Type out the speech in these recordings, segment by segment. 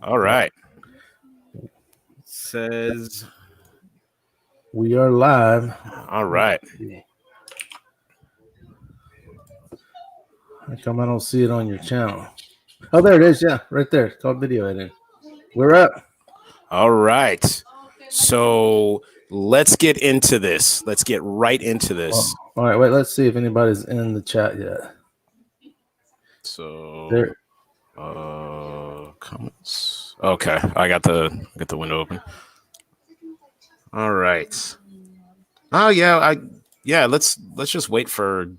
All right. It says we are live. All right. How come I don't see it on your channel? Oh, there it is. Yeah, right there. It's called video editing. We're up. All right. So let's get into this. Let's get right into this. All right. Wait, let's see if anybody's in the chat yet. So there. Comments. Okay. I got the window open. All right. Oh yeah, let's just wait for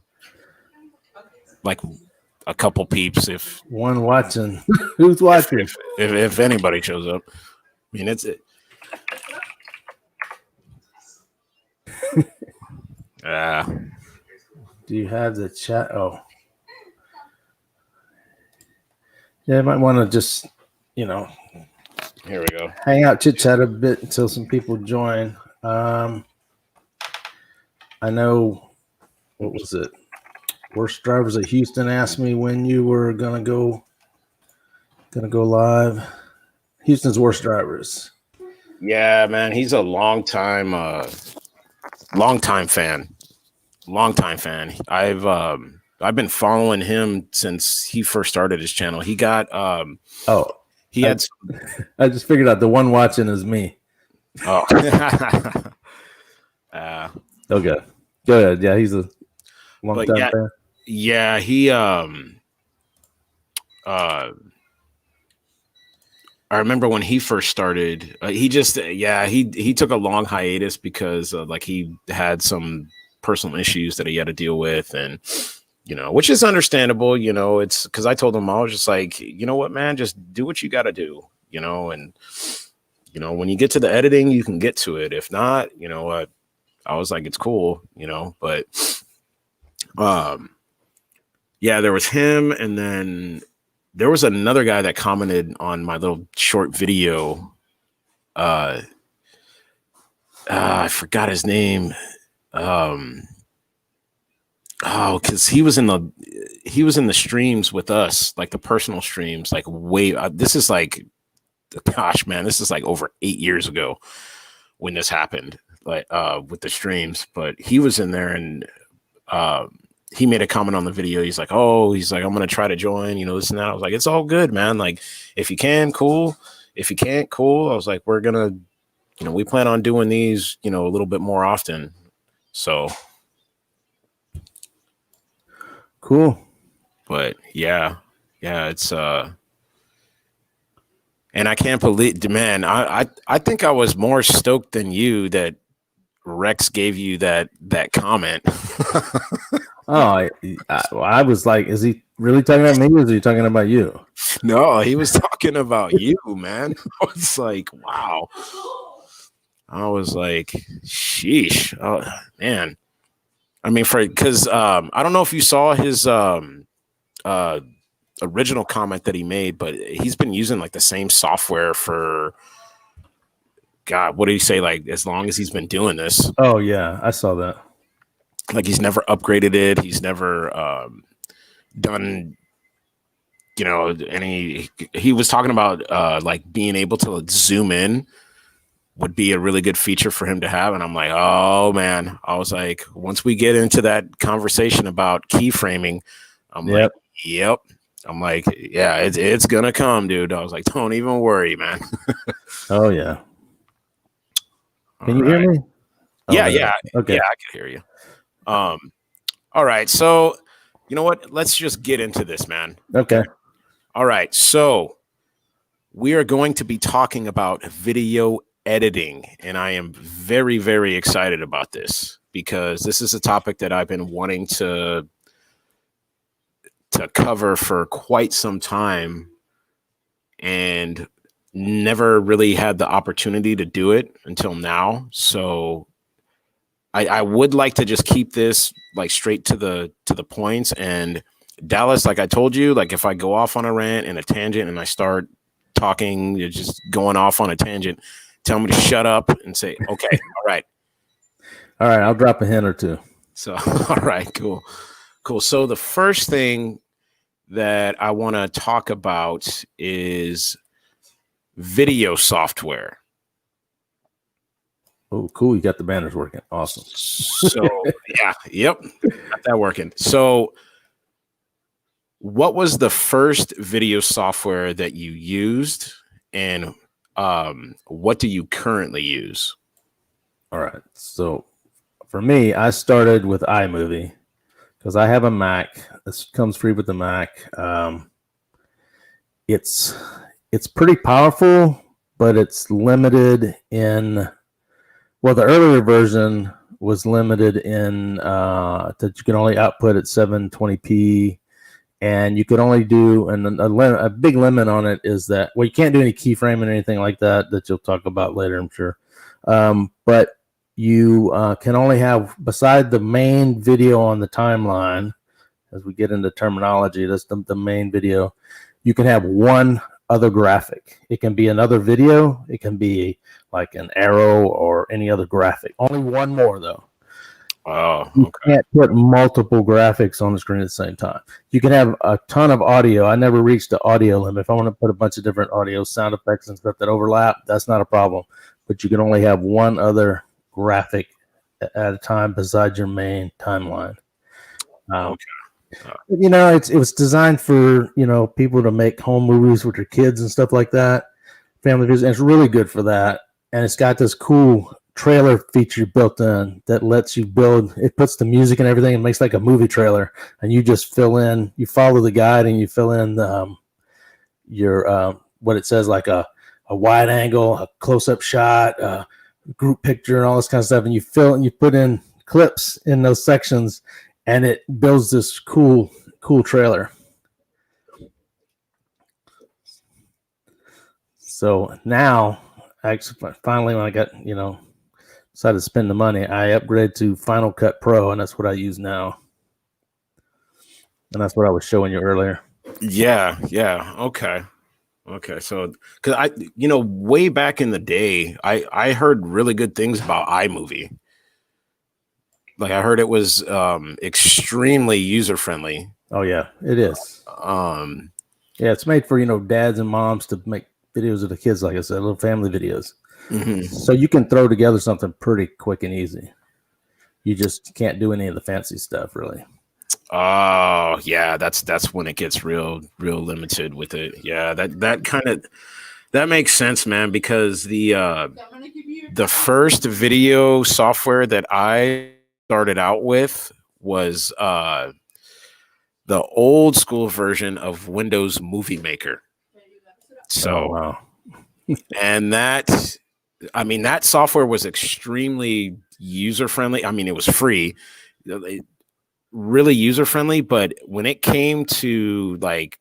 like a couple peeps if one watching. Who's watching? If anybody shows up. I mean, it's it. Do you have the chat? Oh. Yeah, I might want to just, here we go. Hang out, chit chat a bit until some people join. I know, what was it? Worst Drivers of Houston asked me when you were gonna go live. Houston's Worst Drivers. Yeah, man, he's a long time fan. I've been following him since he first started his channel. He got I just figured out the one watching is me. Oh. Okay. Go ahead. Yeah, he's a long time fan. Yeah, he I remember when he first started, he took a long hiatus because he had some personal issues that he had to deal with, and which is understandable. It's because I told him, I was just like, you know what, man, just do what you got to do, and when you get to the editing, you can get to it. If not, I was like, it's cool, but there was him, and then there was another guy that commented on my little short video. I forgot his name. Because he was in the streams with us, like the personal streams, like this is like, gosh, man, this is like over 8 years ago when this happened, like with the streams. But he was in there, and he made a comment on the video. He's like, I'm gonna try to join, this and that. I was like, it's all good, man. Like, if you can, cool. If you can't, cool. I was like, we're gonna, we plan on doing these, a little bit more often. So cool. But yeah, it's and I can't believe, man, I think I was more stoked than you that Rex gave you that comment. I was like, is he really talking about me, or is he talking about you? No, he was talking about you, man. I was like, wow. I was like, sheesh. Oh, man. I mean, because I don't know if you saw his original comment that he made, but he's been using like the same software for, God, what did he say? Like, as long as he's been doing this. Oh yeah, I saw that. Like, he's never upgraded it. He's never done, any. He was talking about like being able to zoom in would be a really good feature for him to have. And I'm like, oh man, I was like, once we get into that conversation about keyframing, I'm like, yep. I'm like, yeah, it's going to come, dude. I was like, don't even worry, man. Oh yeah. Can you hear me? Yeah. Okay. Yeah, I can hear you. All right. So you know what? Let's just get into this, man. Okay. All right. So we are going to be talking about video editing, and I am very, very excited about this because this is a topic that I've been wanting to cover for quite some time and never really had the opportunity to do it until now. So I would like to just keep this like straight to the points. And Dallas, like I told you, like if I go off on a rant and a tangent and I start talking, you're just going off on a tangent, tell me to shut up and say, okay, all right. All right, I'll drop a hint or two. So, all right, cool. So the first thing that I want to talk about is video software. Oh, cool. You got the banners working. Awesome. So, yeah. Yep. Got that working. So, what was the first video software that you used, and what do you currently use? All right. So, for me, I started with iMovie because I have a Mac. This comes free with the Mac. It's pretty powerful, but it's limited in. Well, the earlier version was limited in that you can only output at 720p, and you could only do a big limit on it is that, well, you can't do any keyframing or anything like that you'll talk about later, I'm sure. But you can only have, beside the main video on the timeline, as we get into terminology, that's the main video, you can have one other graphic. It can be another video. It can be like an arrow or any other graphic. Only one more, though. Oh, okay. You can't put multiple graphics on the screen at the same time. You can have a ton of audio. I never reached the audio limit. If I want to put a bunch of different audio, sound effects, and stuff that overlap, that's not a problem. But you can only have one other graphic at a time besides your main timeline. Okay. You know, it was designed for, you know, people to make home movies with their kids and stuff like that, family videos, and it's really good for that. And it's got this cool trailer feature built in that lets you build. It puts the music and everything and makes like a movie trailer, and you just fill in. You follow the guide and you fill in your what it says, like a wide angle, a close up shot, a group picture, and all this kind of stuff. And you fill and you put in clips in those sections, and it builds this cool trailer. So now, actually, finally, when I got, you know, decided to spend the money, I upgraded to Final Cut Pro, and that's what I use now. And that's what I was showing you earlier. Yeah. Okay. So, because I, you know, way back in the day, I heard really good things about iMovie. Like, I heard it was extremely user friendly. Oh yeah, it is. Yeah, it's made for, you know, dads and moms to make videos of the kids, like I said, little family videos. Mm-hmm. So you can throw together something pretty quick and easy. You just can't do any of the fancy stuff, really. Oh yeah, that's when it gets real limited with it. Yeah, that makes sense, man, because the first video software that I started out with was the old school version of Windows Movie Maker. So, wow. And that, I mean, that software was extremely user friendly. I mean, it was free, really user friendly. But when it came to like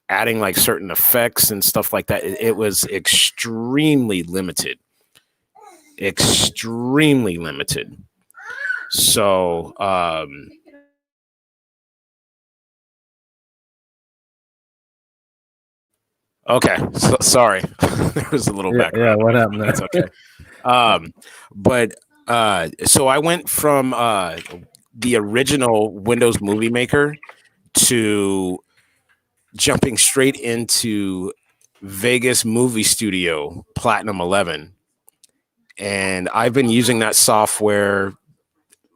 adding like certain effects and stuff like that, it was extremely limited. Extremely limited. So, okay, so, sorry, there was a little background. Yeah, what happened? That's okay. But so I went from the original Windows Movie Maker to jumping straight into Vegas Movie Studio Platinum 11, and I've been using that software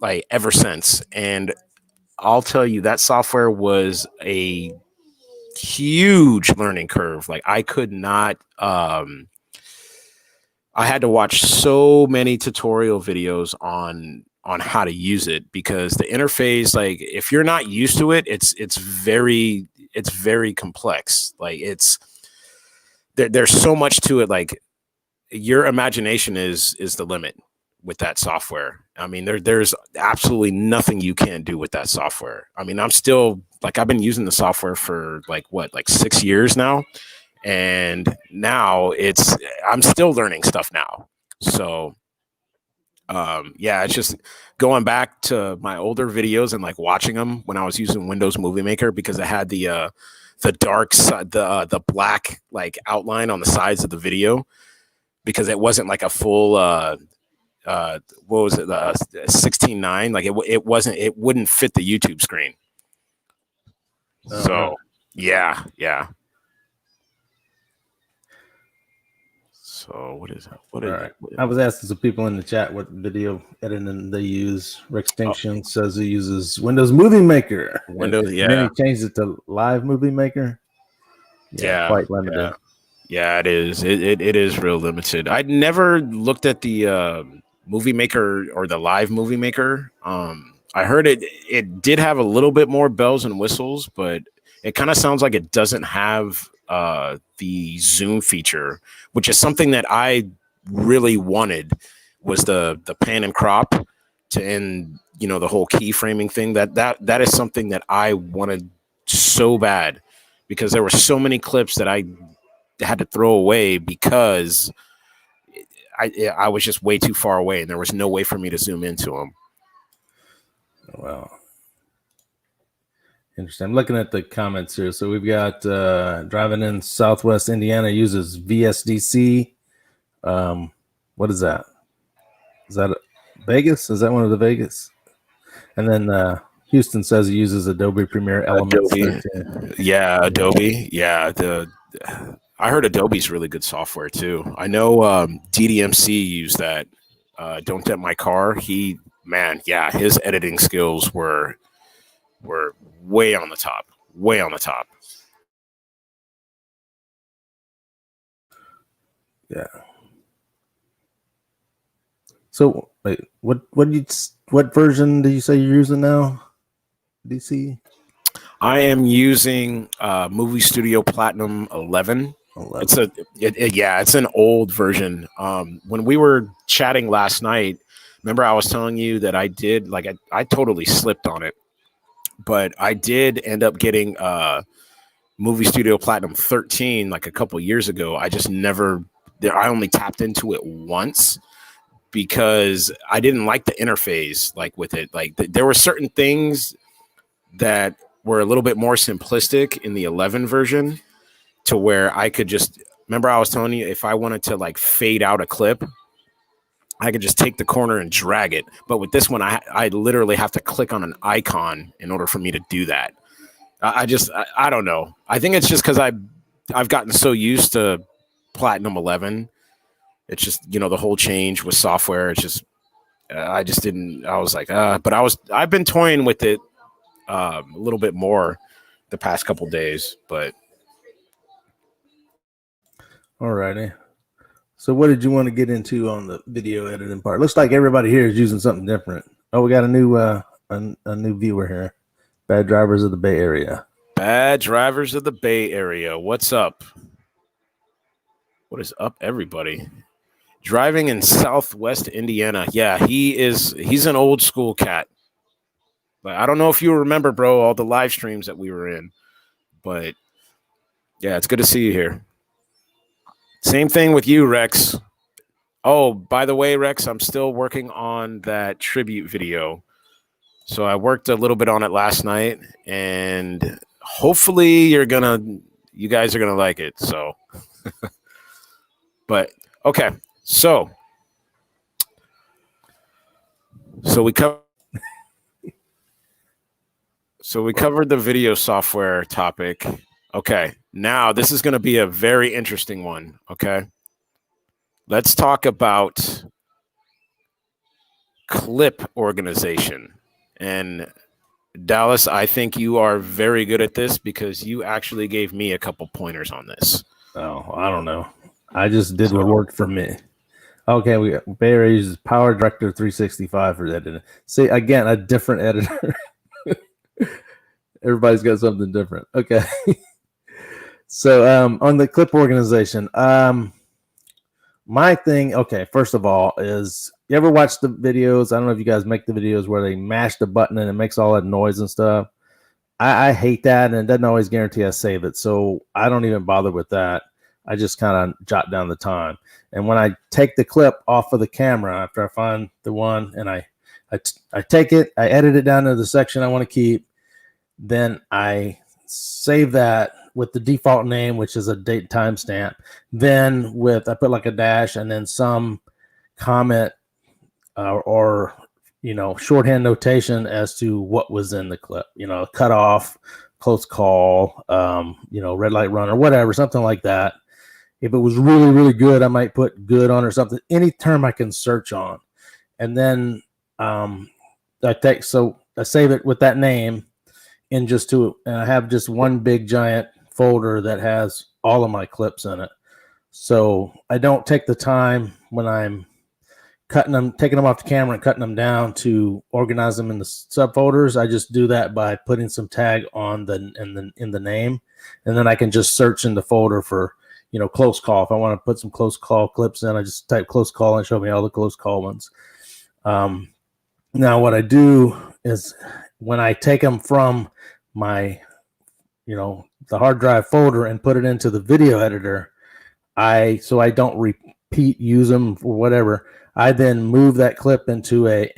like ever since. And I'll tell you, that software was a huge learning curve. Like, I could not I had to watch so many tutorial videos on how to use it, because the interface, like, if you're not used to it, it's very complex. Like, there's so much to it. Like, your imagination is the limit with that software. I mean, there's absolutely nothing you can't do with that software. I mean, I'm still, like, I've been using the software for like 6 years now, and now I'm still learning stuff now. So yeah, it's just going back to my older videos and like watching them when I was using Windows Movie Maker, because it had the dark side, the black like outline on the sides of the video, because it wasn't like a full what was it, 16:9, like it wouldn't fit the YouTube screen. So yeah. So what is All right. I was asking some people in the chat what video editing they use. Extinction says he uses Windows Movie Maker. Windows, And then he changed it to Live Movie Maker. Yeah, quite limited. Yeah, it is. It is real limited. I'd never looked at the Movie Maker or the Live Movie Maker. I heard it did have a little bit more bells and whistles, but it kind of sounds like it doesn't have the zoom feature, which is something that I really wanted, was the pan and crop to end, the whole keyframing thing. That is something that I wanted so bad, because there were so many clips that I had to throw away because I was just way too far away and there was no way for me to zoom into them. Wow. Interesting. I'm looking at the comments here. So we've got driving in Southwest Indiana uses VSDC. What is that? Is that Vegas? Is that one of the Vegas? And then Houston says he uses Adobe Premiere Elements. Adobe. Yeah, Adobe. Yeah, I heard Adobe's really good software too. I know DDMC used that. Don't Dent My Car. His editing skills were way on the top. Way on the top. Yeah. So wait, what version do you say you're using now? DC? I am using Movie Studio Platinum 11. It's an old version. When we were chatting last night, remember I was telling you that I totally slipped on it, but I did end up getting Movie Studio Platinum 13 like a couple years ago. I only tapped into it once because I didn't like the interface with it. There were certain things that were a little bit more simplistic in the 11 version, to where I could just, remember I was telling you, if I wanted to fade out a clip, I could just take the corner and drag it. But with this one, I literally have to click on an icon in order for me to do that. I don't know. I think it's just because I've gotten so used to Platinum 11. It's just, the whole change with software. It's just, I was like, but I've been toying with it a little bit more the past couple days, but. All righty. So what did you want to get into on the video editing part? Looks like everybody here is using something different. Oh, we got a new viewer here. Bad Drivers of the Bay Area. Bad Drivers of the Bay Area. What's up? What is up, everybody? Driving in Southwest Indiana. Yeah, he's an old school cat. But I don't know if you remember, bro, all the live streams that we were in. But yeah, it's good to see you here. Same thing with you, Rex. Oh, by the way, Rex, I'm still working on that tribute video. So I worked a little bit on it last night, and hopefully you guys are gonna like it. So, but okay, so we covered the video software topic. Okay, now this is going to be a very interesting one. Okay, let's talk about clip organization. And Dallas, I think you are very good at this because you actually gave me a couple pointers on this. Oh, I don't know. I just did what worked for me. Okay, we got Bay Area uses Power Director 365 for editing. See, again, a different editor. Everybody's got something different. Okay. So on the clip organization, my thing, okay, first of all, is you ever watch the videos? I don't know if you guys make the videos where they mash the button and it makes all that noise and stuff. I hate that, and it doesn't always guarantee I save it. So I don't even bother with that. I just kind of jot down the time. And when I take the clip off of the camera after I find the one and I take it, I edit it down to the section I want to keep, then I save that with the default name, which is a date timestamp. Then I put like a dash and then some comment or shorthand notation as to what was in the clip. Cut off, close call, red light runner, whatever, something like that. If it was really, really good, I might put good on or something. Any term I can search on. And then I save it with that name and I have just one big giant folder that has all of my clips in it. So I don't take the time when I'm taking them off the camera and cutting them down to organize them in the subfolders. I just do that by putting some tag on in the name, and then I can just search in the folder for, close call. If I want to put some close call clips in, I just type close call and show me all the close call ones. Now what I do is when I take them from my, the hard drive folder and put it into the video editor, so I don't use them or whatever. I then move that clip into I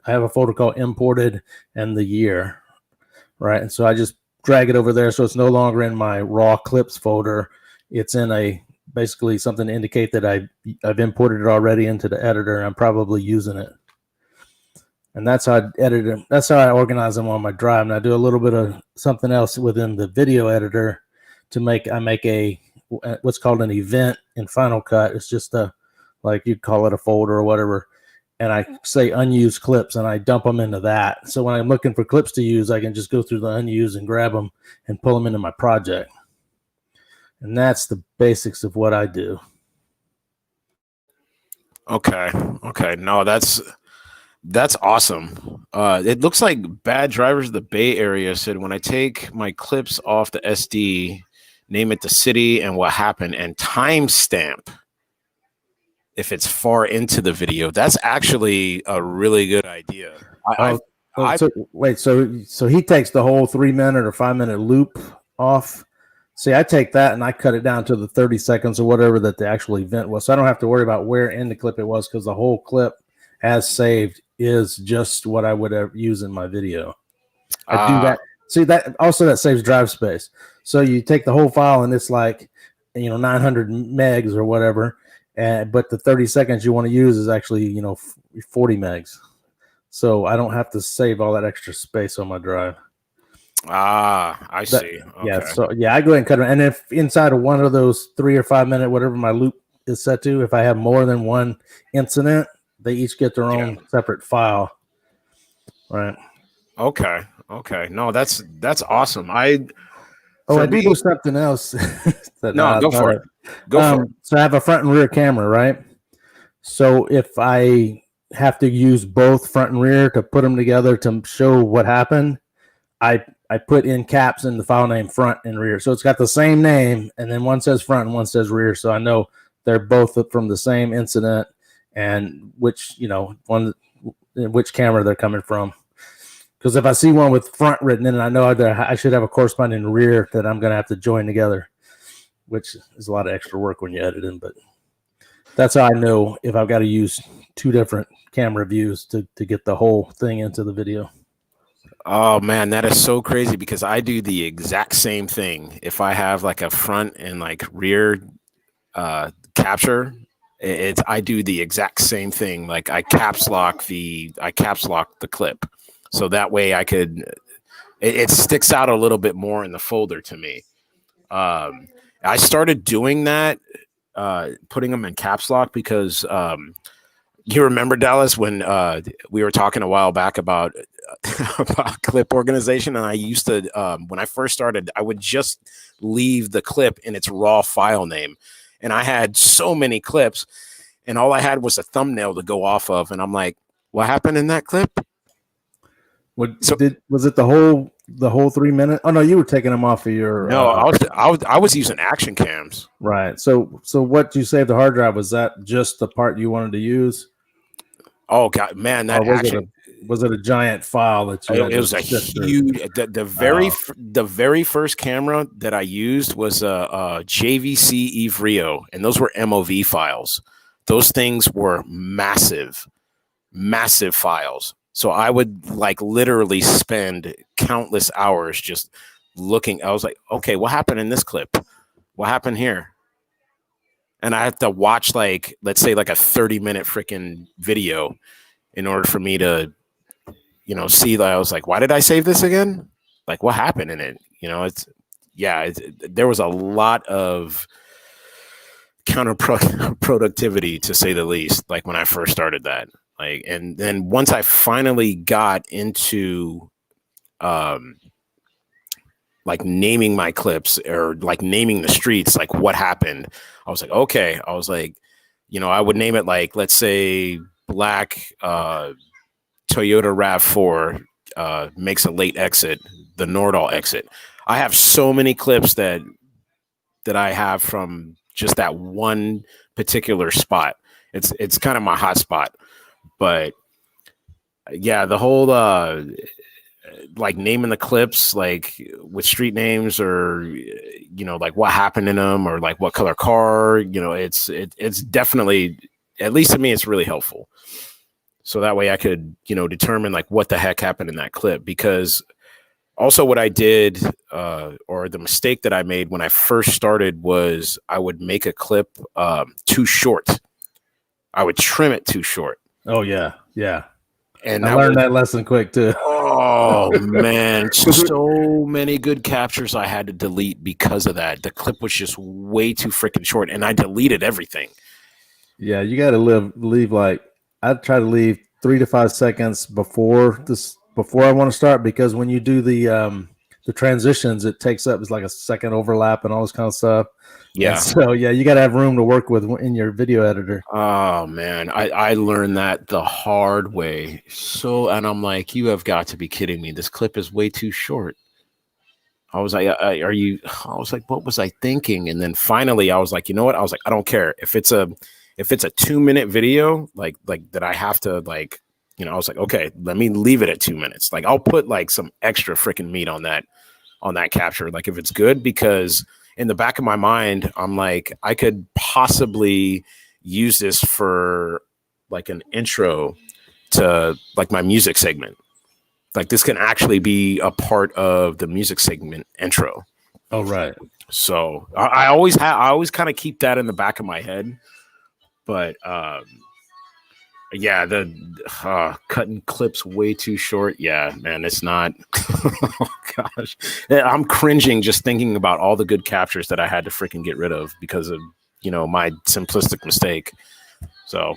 have a folder called imported and the year, right? And so I just drag it over there. So it's no longer in my raw clips folder. It's in basically something to indicate that I've imported it already into the editor, and I'm probably using it. And that's how I edit them. That's how I organize them on my drive. And I do a little bit of something else within the video editor I make what's called an event in Final Cut. It's just like you'd call it a folder or whatever. And I say unused clips, and I dump them into that. So when I'm looking for clips to use, I can just go through the unused and grab them and pull them into my project. And that's the basics of what I do. Okay. No, that's awesome. It looks like Bad Drivers of the Bay Area said, when I take my clips off the SD, name it the city and what happened, and timestamp if it's far into the video. That's actually a really good idea. So he takes the whole 3-minute or 5-minute loop off. See, I take that and I cut it down to the 30 seconds or whatever that the actual event was. So I don't have to worry about where in the clip it was, because the whole clip as saved is just what I would use in my video. I do that. See, that saves drive space. So you take the whole file and it's like, 900 megs or whatever. But the 30 seconds you want to use is actually, 40 megs. So I don't have to save all that extra space on my drive. I see. Okay. Yeah. So I go ahead and cut it. And if inside of one of those 3 or 5 minute, whatever my loop is set to, if I have more than one incident, they each get their own separate file. Right. Okay. No, that's awesome. I do something else. Go for it. So I have a front and rear camera, right? So if I have to use both front and rear to put them together to show what happened, I put in caps in the file name front and rear. So it's got the same name, and then one says front and one says rear. So I know they're both from the same incident and which camera they're coming from. Because if I see one with front written in it, I know I should have a corresponding rear that I'm going to have to join together, which is a lot of extra work when you edit in. But that's how I know if I've got to use 2 different camera views to get the whole thing into the video. Oh man, that is so crazy, because I do the exact same thing. If I have like a front and like rear capture, I do the exact same thing. Like I caps lock the clip, so that way it sticks out a little bit more in the folder to me. I started doing that, putting them in caps lock, because you remember, Dallas, when we were talking a while back about clip organization, and I used to, when I first started, I would just leave the clip in its raw file name, and I had so many clips, and all I had was a thumbnail to go off of, and I'm like, what happened in that clip? Was it the whole 3 minute? Oh no, you were taking them off of your. No, I was using action cams. Right. So what you saved the hard drive, was that just the part you wanted to use? Oh God, man, that action. Was it a giant file that you? It was a huge. The very first camera that I used was a JVC Eve Rio, and those were MOV files. Those things were massive files. So I would like literally spend countless hours just looking. I was like, okay, what happened in this clip? What happened here? And I have to watch, like, let's say like a 30-minute freaking video in order for me to, see that. I was like, why did I save this again? Like, what happened in it? There was a lot of counterproductivity to say the least. Like when I first started that, like, and then once I finally got into, like naming my clips or like naming the streets, like what happened, I was like, okay. I was like, I would name it like, let's say black Toyota RAV4 makes a late exit, the Nordal exit. I have so many clips that I have from just that one particular spot. It's kind of my hot spot. But yeah, the whole like naming the clips like with street names or like what happened in them or like what color car, it's definitely, at least to me, it's really helpful. So that way I could, determine like what the heck happened in that clip. Because also what I did, or the mistake that I made when I first started, was I would make a clip too short. I would trim it too short. Oh yeah. Yeah. And I learned that lesson quick too. Oh man, so many good captures I had to delete because of that. The clip was just way too freaking short, and I deleted everything. Yeah, you got to leave like, I try to leave 3 to 5 seconds before I want to start, because when you do the transitions, it takes up, it's like a second overlap and all this kind of stuff. Yeah. And so yeah, you got to have room to work with in your video editor. Oh man, I learned that the hard way. So, and I'm like, you have got to be kidding me. This clip is way too short. I was like, I was like, what was I thinking? And then finally I was like, you know what? I was like, I don't care if it's a 2-minute video, like that I have to like, I was like, okay, let me leave it at 2 minutes. Like I'll put like some extra freaking meat on that capture. Like if it's good, because in the back of my mind, I'm like, I could possibly use this for like an intro to like my music segment. Like this can actually be a part of the music segment intro. Oh, right. So I always kind of keep that in the back of my head. But yeah, the cutting clips way too short. Yeah, man, it's not. Oh gosh, I'm cringing just thinking about all the good captures that I had to freaking get rid of because of my simplistic mistake. So,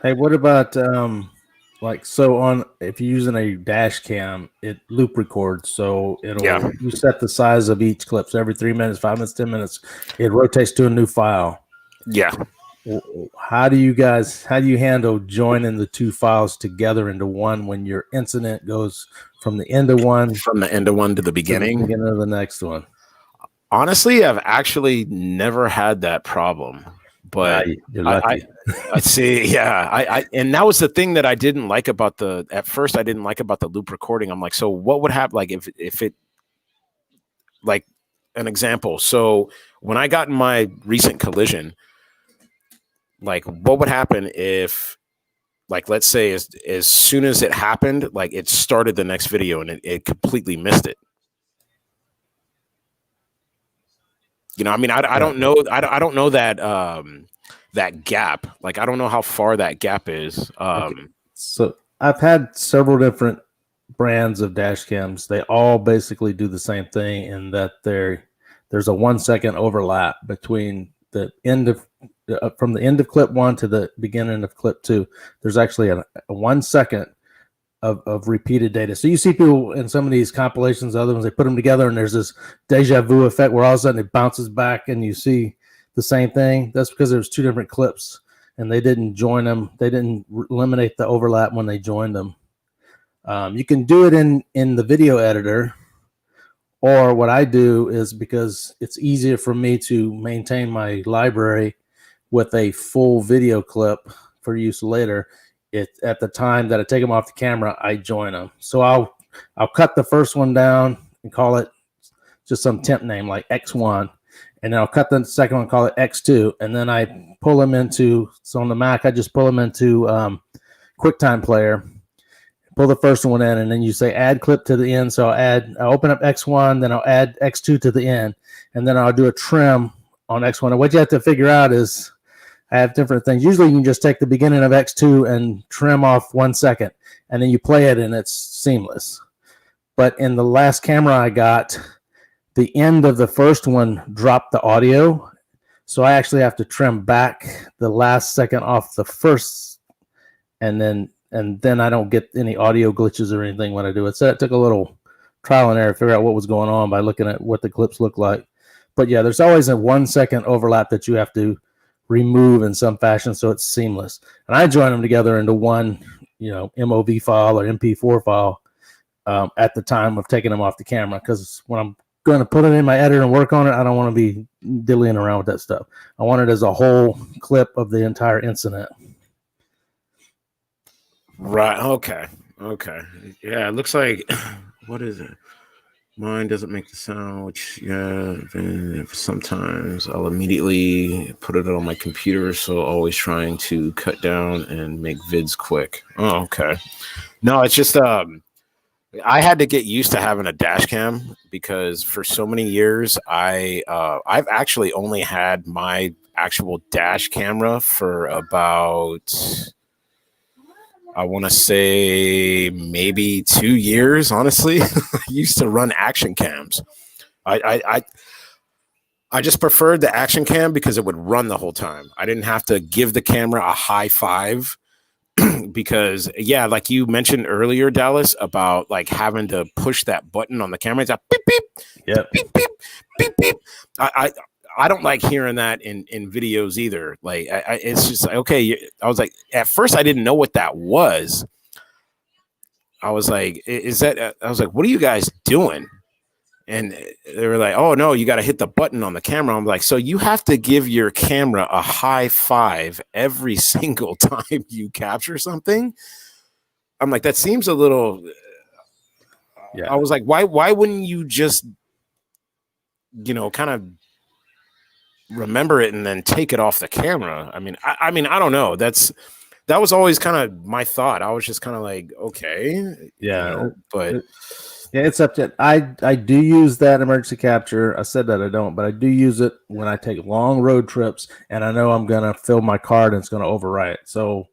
hey, what about if you're using a dash cam, it loop records, so you set the size of each clip. So every 3 minutes, 5 minutes, 10 minutes, it rotates to a new file. Yeah. How do you handle joining the two files together into one when your incident goes from the end of one to the beginning of the next one? Honestly, I've actually never had that problem, but you're lucky. I see. Yeah. And that was the thing that I didn't like about at first I didn't like about the loop recording. I'm like, so what would happen? Like if it, like an example. So when I got in my recent collision, like what would happen if, like, let's say as soon as it happened, like it started the next video and it completely missed it. I mean, I don't know. I don't know that, that gap. Like, I don't know how far that gap is. Okay. So I've had several different brands of dash cams. They all basically do the same thing in that there's a 1 second overlap between the end of from the end of clip 1 to the beginning of clip 2. There's actually a 1 second of repeated data. So you see people in some of these compilations, other ones, they put them together and there's this deja vu effect where all of a sudden it bounces back and you see the same thing. That's because there's 2 different clips and they didn't join them. They didn't eliminate the overlap when they joined them. You can do it in the video editor, or what I do is, because it's easier for me to maintain my library with a full video clip for use later, at the time that I take them off the camera, I join them. So I'll cut the first one down and call it just some temp name like X1, and then I'll cut the second one, call it X2, and then I pull them into, so on the Mac I just pull them into QuickTime Player, pull the first one in, and then you say add clip to the end. So I'll open up X1, then I'll add X2 to the end, and then I'll do a trim on X1. And what you have to figure out is, I have different things. Usually you can just take the beginning of X2 and trim off 1 second, and then you play it and it's seamless. But in the last camera I got, the end of the first one dropped the audio. So I actually have to trim back the last second off the first, and then I don't get any audio glitches or anything when I do it. So it took a little trial and error to figure out what was going on by looking at what the clips look like. But yeah, there's always a 1 second overlap that you have to remove in some fashion so it's seamless. And I join them together into one, MOV file or MP4 file at the time of taking them off the camera, because when I'm going to put it in my editor and work on it, I don't want to be dillying around with that stuff. I want it as a whole clip of the entire incident. Right. Okay. Yeah, it looks like, what is it? Mine doesn't make the sound, which, sometimes I'll immediately put it on my computer. So always trying to cut down and make vids quick. Oh, okay. No, it's just, I had to get used to having a dash cam, because for so many years, I've actually only had my actual dash camera for about, I want to say maybe 2 years, honestly. I used to run action cams. I just preferred the action cam because it would run the whole time. I didn't have to give the camera a high five because, yeah, like you mentioned earlier, Dallas, about like having to push that button on the camera. It's like beep, beep, yep. beep, beep, beep, beep. I don't like hearing that in videos either. Like, it's just like, okay. I was like, at first I didn't know what that was. I was like, is that, I was like, what are you guys doing? And they were like, oh no, you got to hit the button on the camera. I'm like, so you have to give your camera a high five every single time you capture something? I'm like, that seems a little, yeah. I was like, why wouldn't you just, kind of remember it and then take it off the camera? I mean, I don't know. That was always kind of my thought. I was just kind of like, okay, yeah, but yeah, it's up to, I do use that emergency capture. I said that I don't, but I do use it when I take long road trips and I know I'm going to fill my card and it's going to overwrite. So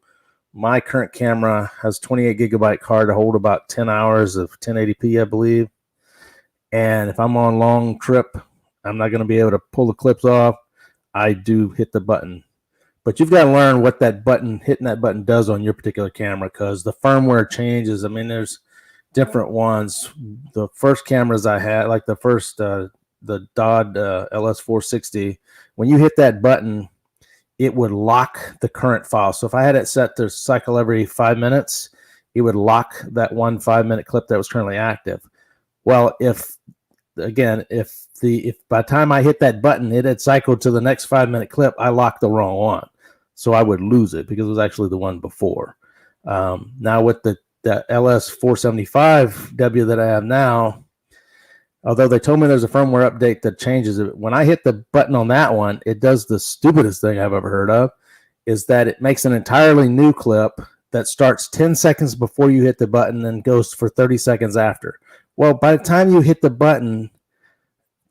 my current camera has 28 gigabyte card to hold about 10 hours of 1080p, I believe. And if I'm on long trip, I'm not going to be able to pull the clips off. I do hit the button, but you've got to learn what that button, hitting that button, does on your particular camera, because the firmware changes. I mean, there's different ones. The first cameras I had, like the first, the Dodd LS460, when you hit that button, it would lock the current file. So if I had it set to cycle every 5 minutes, it would lock that 1 5-minute clip that was currently active. Well, if by the time I hit that button, it had cycled to the next 5-minute clip, I locked the wrong one. So I would lose it because it was actually the one before. Now with the LS475W that I have now, although they told me there's a firmware update that changes it, when I hit the button on that one, it does the stupidest thing I've ever heard of, is that it makes an entirely new clip that starts 10 seconds before you hit the button and goes for 30 seconds after. Well, by the time you hit the button,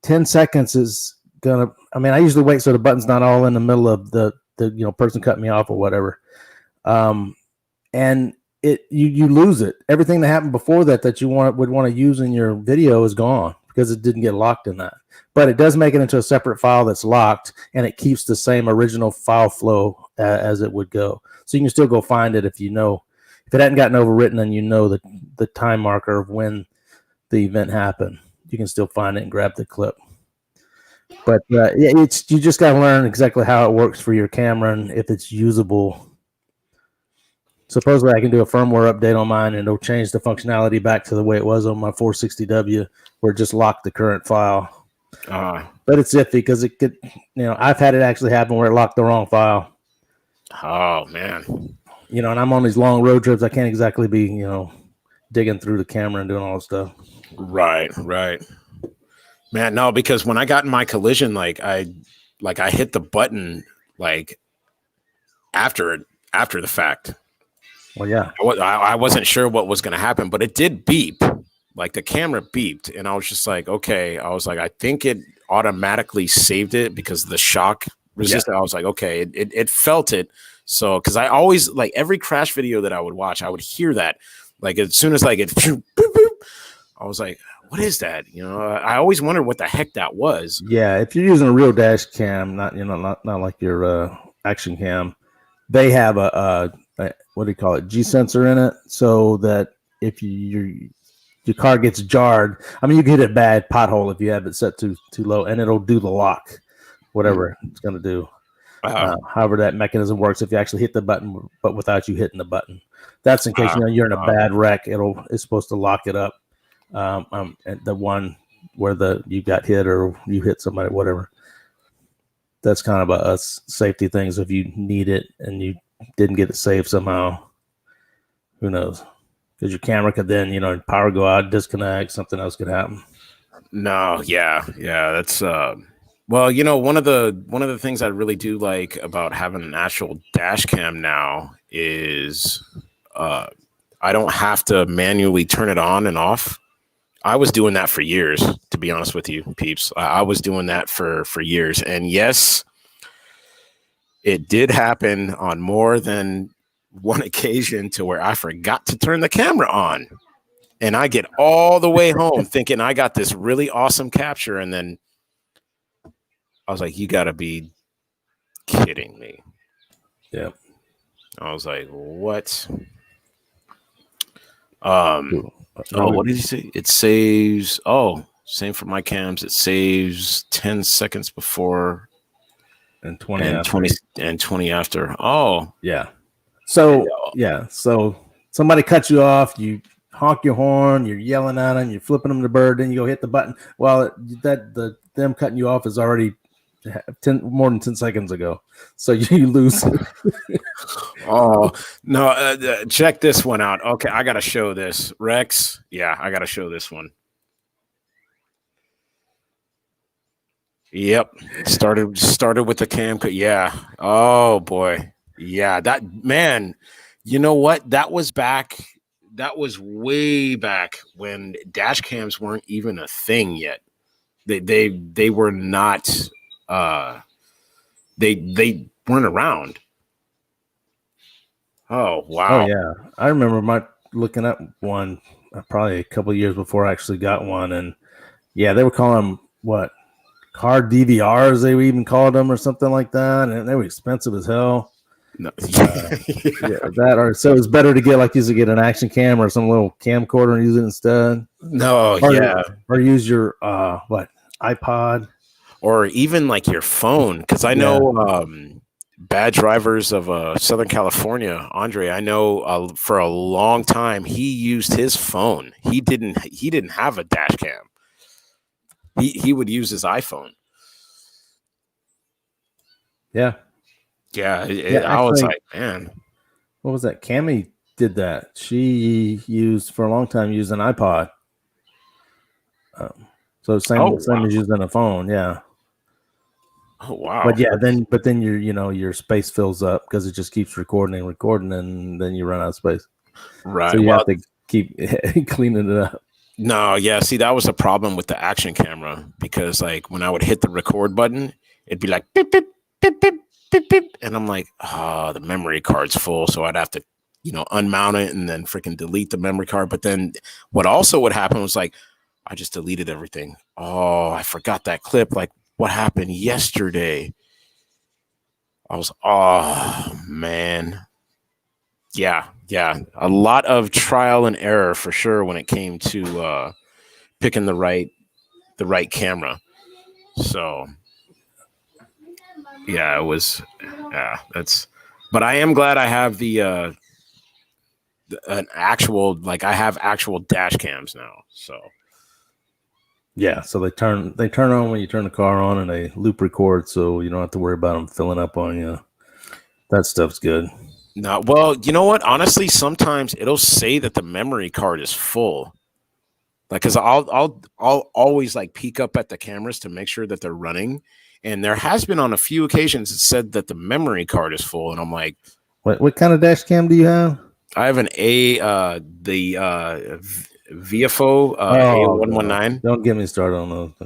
10 seconds is gonna, I mean, I usually wait so the button's not all in the middle of the person cutting me off or whatever. And you lose it. Everything that happened before that you would want to use in your video is gone because it didn't get locked in that. But it does make it into a separate file that's locked, and it keeps the same original file flow as it would go. So you can still go find it if it hadn't gotten overwritten and the time marker of when the event happened. You can still find it and grab the clip. But you just got to learn exactly how it works for your camera and if it's usable. Supposedly I can do a firmware update on mine and it'll change the functionality back to the way it was on my 460W, where it just locked the current file. But it's iffy because it could, I've had it actually happen where it locked the wrong file. Oh man. And I'm on these long road trips. I can't exactly be, digging through the camera and doing all this stuff. Right. Man, no, because when I got in my collision, I hit the button after the fact. Well, yeah, I wasn't sure what was going to happen, but it did beep. Like the camera beeped, and I was just like, okay. I was like, I think it automatically saved it because of the shock resistance. Yeah. I was like, okay, it felt it. So, because I always every crash video that I would watch, I would hear that. Like as soon as it, I was like, what is that? I always wondered what the heck that was. Yeah, if you're using a real dash cam, not like your action cam, they have a what do you call it, G sensor in it, so that if your car gets jarred, I mean, you can hit a bad pothole if you have it set too low, and it'll do the lock, whatever it's going to do. However that mechanism works, if you actually hit the button, but without you hitting the button, that's in case you're in a bad wreck. It's supposed to lock it up. And the one where you got hit or you hit somebody, whatever. That's kind of a safety thing. So if you need it and you didn't get it saved somehow, who knows? Because your camera could then, power go out, disconnect, something else could happen. No, yeah, that's well, one of the things I really do like about having an actual dash cam now is I don't have to manually turn it on and off. I was doing that for years, to be honest with you, peeps. I was doing that for years. And yes, it did happen on more than one occasion to where I forgot to turn the camera on. And I get all the way home thinking I got this really awesome capture. And then I was like, you got to be kidding me. Yeah. I was like, what? What did he say? It saves. Oh, same for my cams. It saves 10 seconds before and 20 and 20 after. Oh, yeah. So so somebody cuts you off, you honk your horn, you're yelling at them, you're flipping them the bird, then you go hit the button. Well, them cutting you off is already more than 10 seconds ago, so you lose. Oh no! Check this one out. Okay, I gotta show this, Rex. Yeah, I gotta show this one. Yep, started with the cam. Yeah. Oh boy. Yeah, that man. You know what? That was way back when dash cams weren't even a thing yet. They were not. They weren't around. Oh wow! Oh yeah, I remember looking at one probably a couple of years before I actually got one, and yeah, they were calling them what, car DVRs? They even called them or something like that, and they were expensive as hell. No. So it's better to get an action cam or some little camcorder and use it instead. No, or use your iPod, or even like your phone, because I know bad drivers of Southern California, Andre. I know for a long time he used his phone. He didn't have a dash cam. He would use his iPhone. Yeah. Yeah, I was like, man, what was that? Cammie did that. She for a long time used an iPod. So same as using a phone, yeah. Oh wow! But yeah, then your space fills up because it just keeps recording, and then you run out of space. Right. So you have to keep cleaning it up. No, yeah. See, that was the problem with the action camera, because like when I would hit the record button, it'd be like beep beep beep beep beep beep, and I'm like, the memory card's full, so I'd have to, unmount it and then freaking delete the memory card. But then what also would happen was like, I just deleted everything. Oh, I forgot that clip. Like, what happened yesterday? I was, oh man. Yeah. A lot of trial and error for sure when it came to picking the right camera. So yeah, it was, but I am glad I have I have actual dash cams now. So yeah, so they turn on when you turn the car on, and they loop record, so you don't have to worry about them filling up on you. That stuff's good. No, well, you know what? Honestly, sometimes it'll say that the memory card is full. Like, because I'll always like peek up at the cameras to make sure that they're running, and there has been on a few occasions it said that the memory card is full, and I'm like, what kind of dash cam do you have? I have an VFO A119. Don't get me started on those. I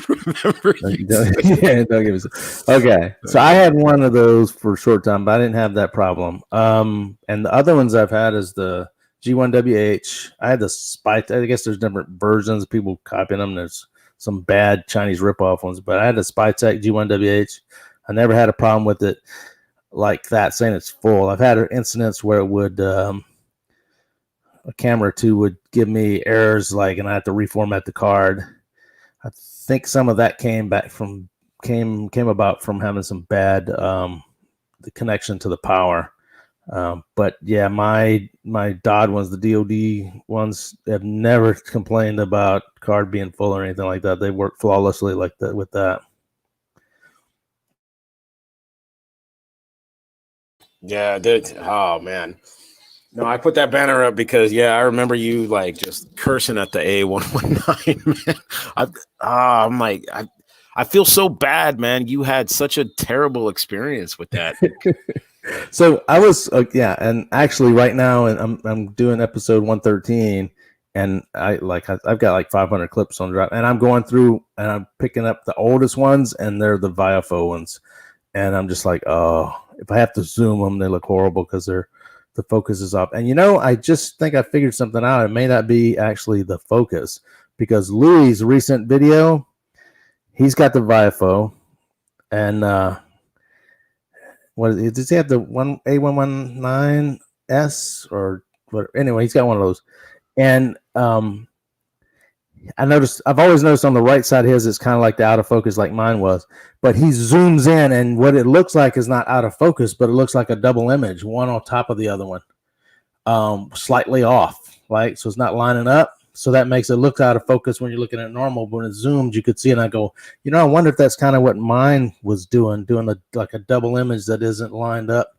remember. Don't get me started. Okay, so I had one of those for a short time, but I didn't have that problem. And the other ones I've had is the G1WH. I had the Spy. I guess there's different versions. People copying them. There's some bad Chinese ripoff ones, but I had the Spytech G1WH. I never had a problem with it like that, saying it's full. I've had incidents where it would a camera or two would give me errors, like, and I had to reformat the card. I think some of that came about from having some bad the connection to the power. But yeah, my DOD ones, the DOD ones, have never complained about card being full or anything like that. They work flawlessly like that with that. Yeah, dude. Oh man. No, I put that banner up because I remember you like just cursing at the A119, man. I'm like, I feel so bad, man. You had such a terrible experience with that. So I was, and actually right now, and I'm doing episode 113, and I've got like 500 clips on drive, and I'm going through and I'm picking up the oldest ones, and they're the Viafo ones, and I'm just like, oh, if I have to zoom them, they look horrible because the focus is off. And I just think I figured something out. It may not be actually the focus, because Louis' recent video, he's got the Viafo, and what does he have, the A119S or what? Anyway, he's got one of those. And I've always noticed on the right side of his, it's kind of like the out of focus like mine was, but he zooms in, and what it looks like is not out of focus, but it looks like a double image, one on top of the other one, slightly off, right? So it's not lining up. So that makes it look out of focus when you're looking at normal. But when it zoomed, you could see it. And I go, I wonder if that's kind of what mine was doing like a double image that isn't lined up.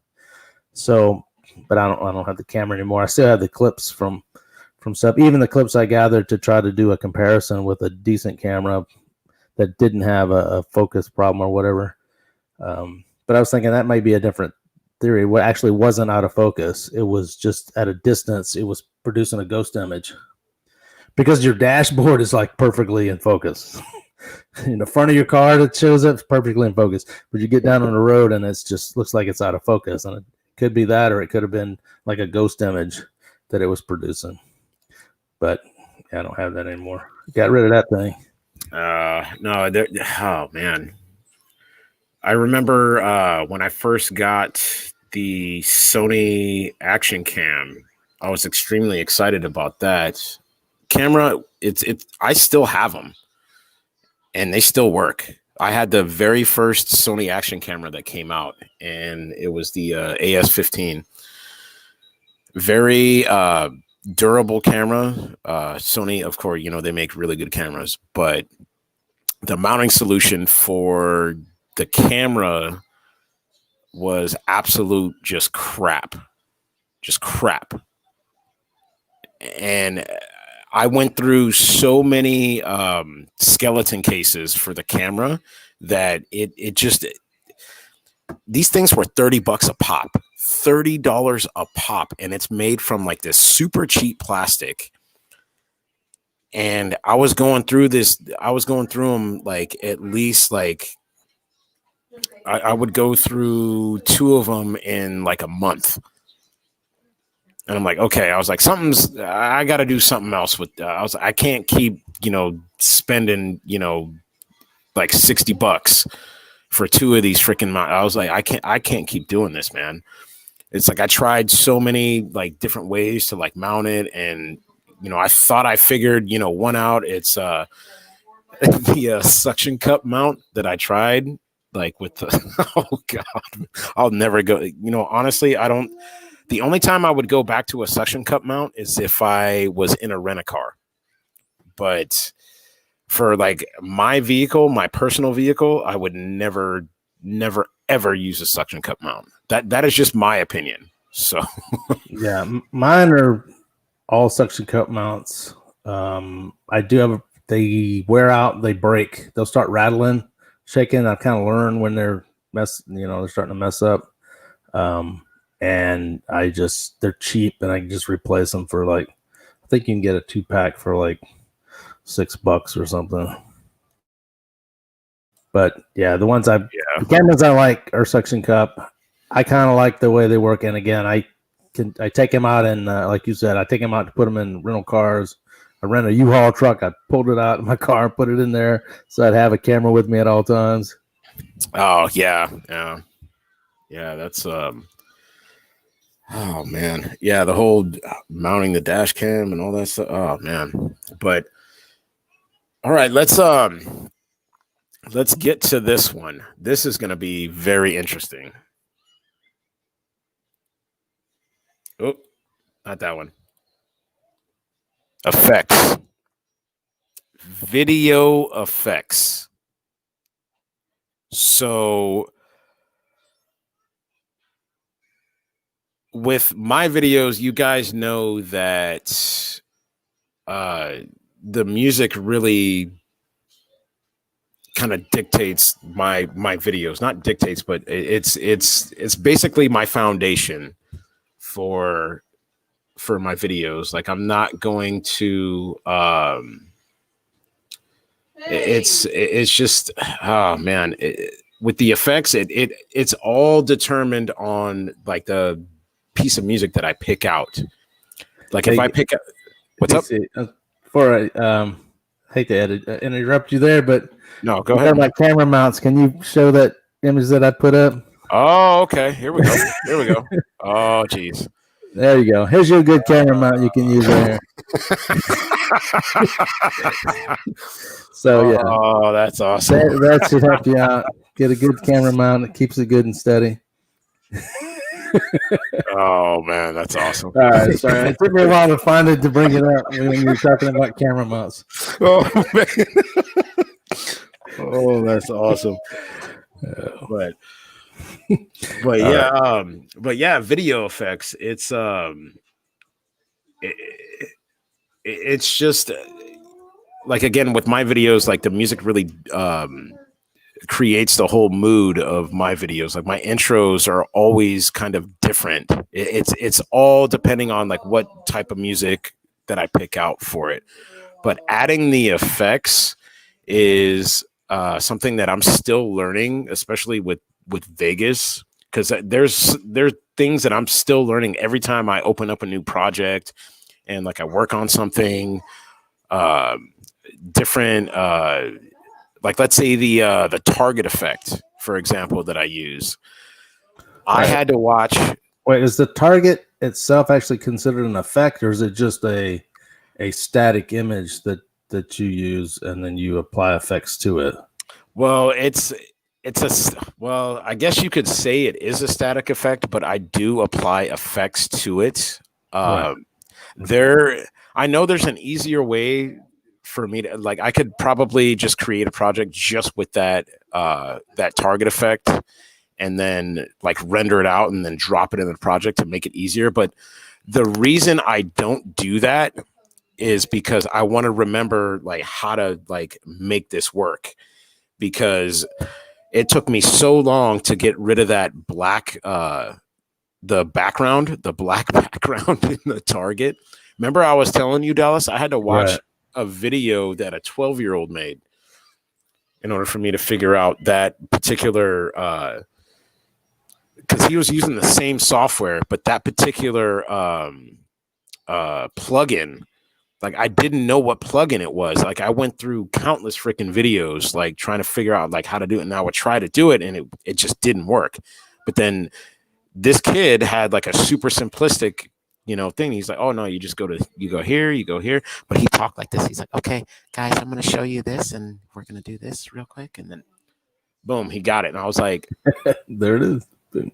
So, but I don't have the camera anymore. I still have the clips from stuff, even the clips I gathered to try to do a comparison with a decent camera that didn't have a focus problem or whatever. But I was thinking that might be a different theory. What actually wasn't out of focus, it was just at a distance, it was producing a ghost image. Because your dashboard is like perfectly in focus. In the front of your car, it shows up perfectly in focus. But you get down on the road and it's just looks like it's out of focus. And it could be that, or it could have been like a ghost image that it was producing. But I don't have that anymore. Got rid of that thing. No, oh man. I remember when I first got the Sony Action Cam, I was extremely excited about that camera. I still have them, and they still work. I had the very first Sony action camera that came out, and it was the AS15. Very durable camera. Sony, of course, they make really good cameras, but the mounting solution for the camera was absolute just crap. And I went through so many skeleton cases for the camera that these things were $30 a pop, $30 a pop. And it's made from like this super cheap plastic. And I was going through them like at least like I would go through 2 of them in like a month. And I'm like, okay, I was like, I got to do something else with, I can't keep, spending, like $60 for 2 of these freaking, I was like, I can't keep doing this, man. It's like, I tried so many like different ways to like mount it. And, I thought I figured, one out. It's the suction cup mount that I tried, like with the, oh God, I'll never go, honestly, the only time I would go back to a suction cup mount is if I was in a rent-a-car. But for like my vehicle, my personal vehicle, I would never, ever use a suction cup mount. That is just my opinion. So yeah, mine are all suction cup mounts. I do have they wear out, they break, they'll start rattling, shaking. I've kind of learned when they're they're starting to mess up. And they're cheap, and I can just replace them for like, I think you can get a 2-pack for like $6 or something. But yeah, the cameras I like are suction cup. I kind of like the way they work. And again, I take him out and like you said, I take him out to put him in rental cars. I rent a U-Haul truck. I pulled it out of my car and put it in there so I'd have a camera with me at all times. Oh yeah. That's oh man, yeah, the whole mounting the dash cam and all that stuff. Oh man, but all right, let's get to this one. This is going to be very interesting. Oh, not that one. Effects. Video effects. So with my videos, you guys know that the music really kind of dictates my videos. Not dictates, but it's basically my foundation for my videos. Like I'm not going to it's just oh man, with the effects it's all determined on like the piece of music that I pick out. Like if I pick up what's up for I hate to interrupt you there, but no, go ahead. My camera mounts. Can you show that image that I put up? Oh, okay. Here we go. Oh, geez. There you go. Here's your good camera mount you can use there. So yeah. Oh, that's awesome. That should help you out. Get a good camera mount that keeps it good and steady. Oh man, that's awesome. All right, sorry. It took me a while to find it to bring it up when you were talking about camera mounts. Oh man. Oh, that's awesome. But yeah, video effects. It's just like again with my videos, like the music really creates the whole mood of my videos. Like my intros are always kind of different. It's all depending on like what type of music that I pick out for it. But adding the effects is something that I'm still learning, especially with Vegas, because there's things that I'm still learning every time I open up a new project and like I work on something different. Like let's say the target effect, for example, that I use. I had to watch. Wait, is the target itself actually considered an effect, or is it just a static image that you use and then you apply effects to it? Well, I guess you could say it is a static effect, but I do apply effects to it. Right. I know there's an easier way for me to, like, I could probably just create a project just with that target effect and then like render it out and then drop it in the project to make it easier. But the reason I don't do that is because I want to remember like how to like make this work, because it took me so long to get rid of that black, the black background in the target. Remember I was telling you, Dallas, I had to watch a video that a 12-year-old made in order for me to figure out that particular, because he was using the same software, but that particular plugin, like I didn't know what plugin it was. Like I went through countless freaking videos, like trying to figure out like how to do it. And I would try to do it and it just didn't work. But then this kid had like a super simplistic, thing. He's like, oh no, you go here. But he talked like this. He's like, okay, guys, I'm going to show you this and we're going to do this real quick. And then boom, he got it. And I was like, there it is. I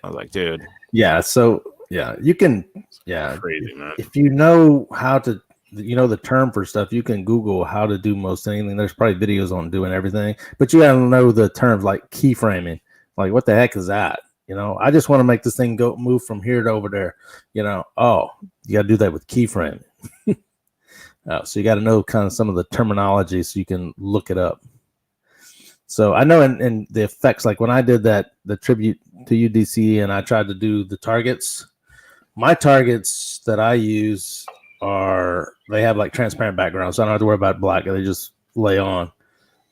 was like, dude. Yeah. So yeah, you can, crazy, man. If you know how to, the term for stuff, you can Google how to do most anything. There's probably videos on doing everything, but you got to know the terms like keyframing. Like what the heck is that? I just want to make this thing move from here to over there. Oh, you got to do that with keyframing. So you got to know kind of some of the terminology so you can look it up. So I know in the effects, like when I did the tribute to UDC and I tried to do the targets, my targets that I use they have like transparent backgrounds. So I don't have to worry about black. They just lay on.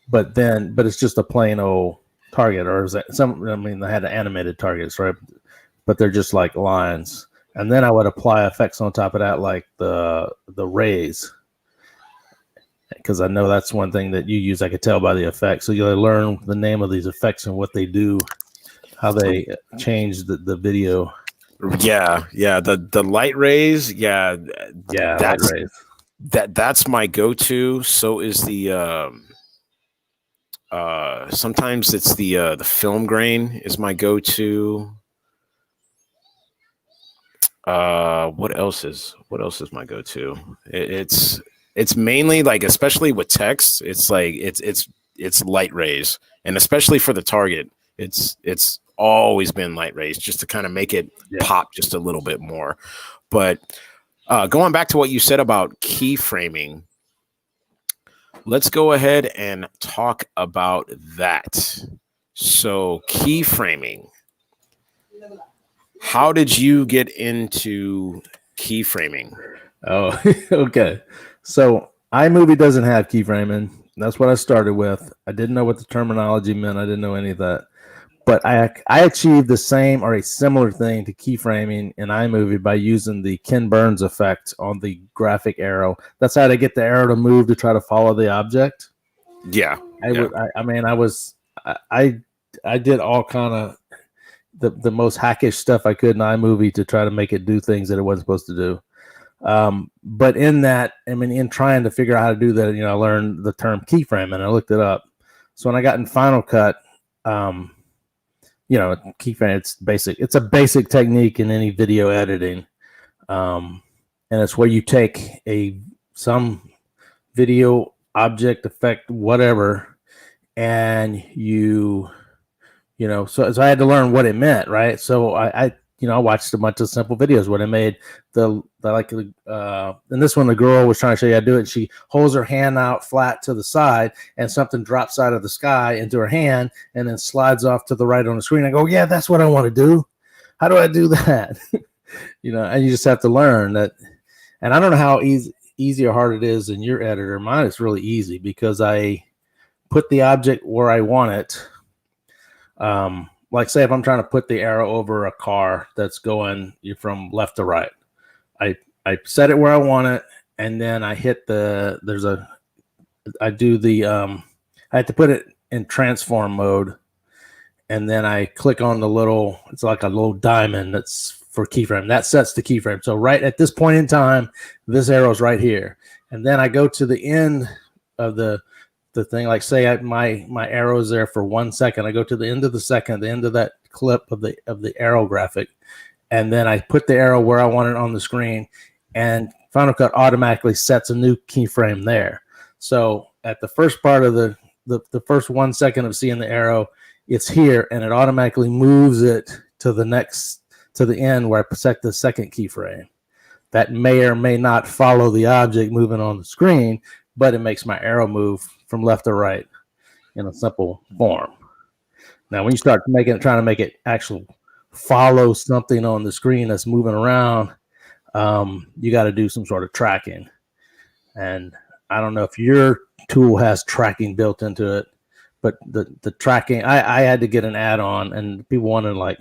But it's just a plain old target, or is that they had animated targets, right? But they're just like lines. And then I would apply effects on top of that, like the rays, because I know that's one thing that you use. I could tell by the effects. So you learn the name of these effects and what they do, how they change the video. Yeah, the light rays. Yeah, Light rays. That's my go-to. So is the sometimes it's the film grain is my go-to. What else is my go-to? It's mainly like, especially with text, it's like it's light rays, and especially for the target, it's always been light rays, just to kind of make it pop just a little bit more. But going back to what you said about keyframing, let's go ahead and talk about that. So keyframing. How did you get into keyframing? Oh, okay. So iMovie doesn't have keyframing. That's what I started with. I didn't know what the terminology meant. I didn't know any of that. But I achieved the same or a similar thing to keyframing in iMovie by using the Ken Burns effect on the graphic arrow. That's how to get the arrow to move to try to follow the object. Yeah. I did all kind of the most hackish stuff I could in iMovie to try to make it do things that it wasn't supposed to do. But in that, in trying to figure out how to do that, I learned the term keyframe and I looked it up. So when I got in Final Cut, keyframe, it's basic. It's a basic technique in any video editing. And it's where you take some video object effect, whatever, and so I had to learn what it meant, right? So I watched a bunch of simple videos when I made and this one, the girl was trying to show you how to do it. She holds her hand out flat to the side and something drops out of the sky into her hand and then slides off to the right on the screen. I go, yeah, that's what I want to do. How do I do that? And you just have to learn that. And I don't know how easy or hard it is in your editor. Mine is really easy because I put the object where I want it. Like say if I'm trying to put the arrow over a car that's going from left to right, I set it where I want it, and then I hit I have to put it in transform mode, and then I click on it's like a little diamond that's for keyframe. That sets the keyframe. So right at this point in time, this arrow's right here. And then I go to the end of the thing, like say my arrow is there for 1 second. I go to the end of the second, the end of that clip of the arrow graphic, and then I put the arrow where I want it on the screen, and Final Cut automatically sets a new keyframe there. So at the first part of the first 1 second of seeing the arrow, it's here, and it automatically moves it to the end where I set the second keyframe. That may or may not follow the object moving on the screen, but it makes my arrow move from left to right in a simple form. Now, when you start trying to make it actually follow something on the screen that's moving around, you got to do some sort of tracking. And I don't know if your tool has tracking built into it, but the tracking, I had to get an add-on, and people wanted when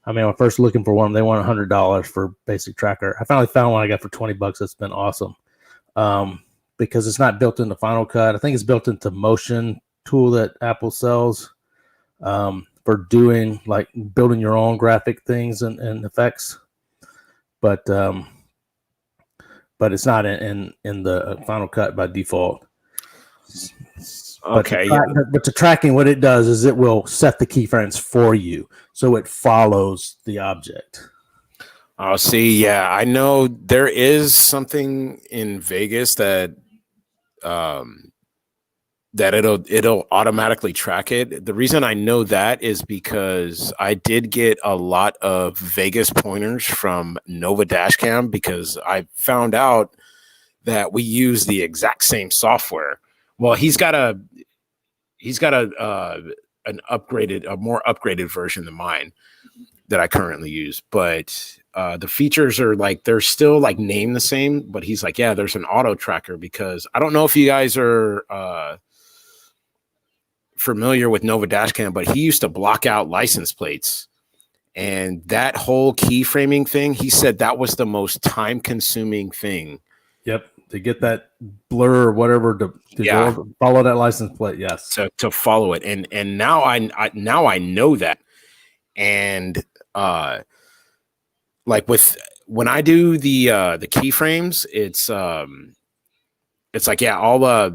I was first looking for one, they want $100 for basic tracker. I finally found one I got for $20. That's been awesome. Because it's not built into Final Cut. I think it's built into Motion tool that Apple sells for doing building your own graphic things and effects. But it's not in the Final Cut by default. Okay. But the tracking, what it does is it will set the keyframes for you, so it follows the object. Oh, see, yeah, I know there is something in Vegas that it'll automatically track it. The reason I know that is because I did get a lot of Vegas pointers from Nova Dashcam, because I found out that we use the exact same software. Well, he's got a more upgraded version than mine that I currently use, but the features are they're still named the same, but he's like, yeah, there's an auto tracker, because I don't know if you guys are familiar with Nova Dashcam, but he used to block out license plates, And that whole keyframing thing, he said that was the most time consuming thing. Yep. To get that blur or whatever to go over, follow that license plate. Yes. To follow it. And now I know that. And like when I do the keyframes, it's like, yeah,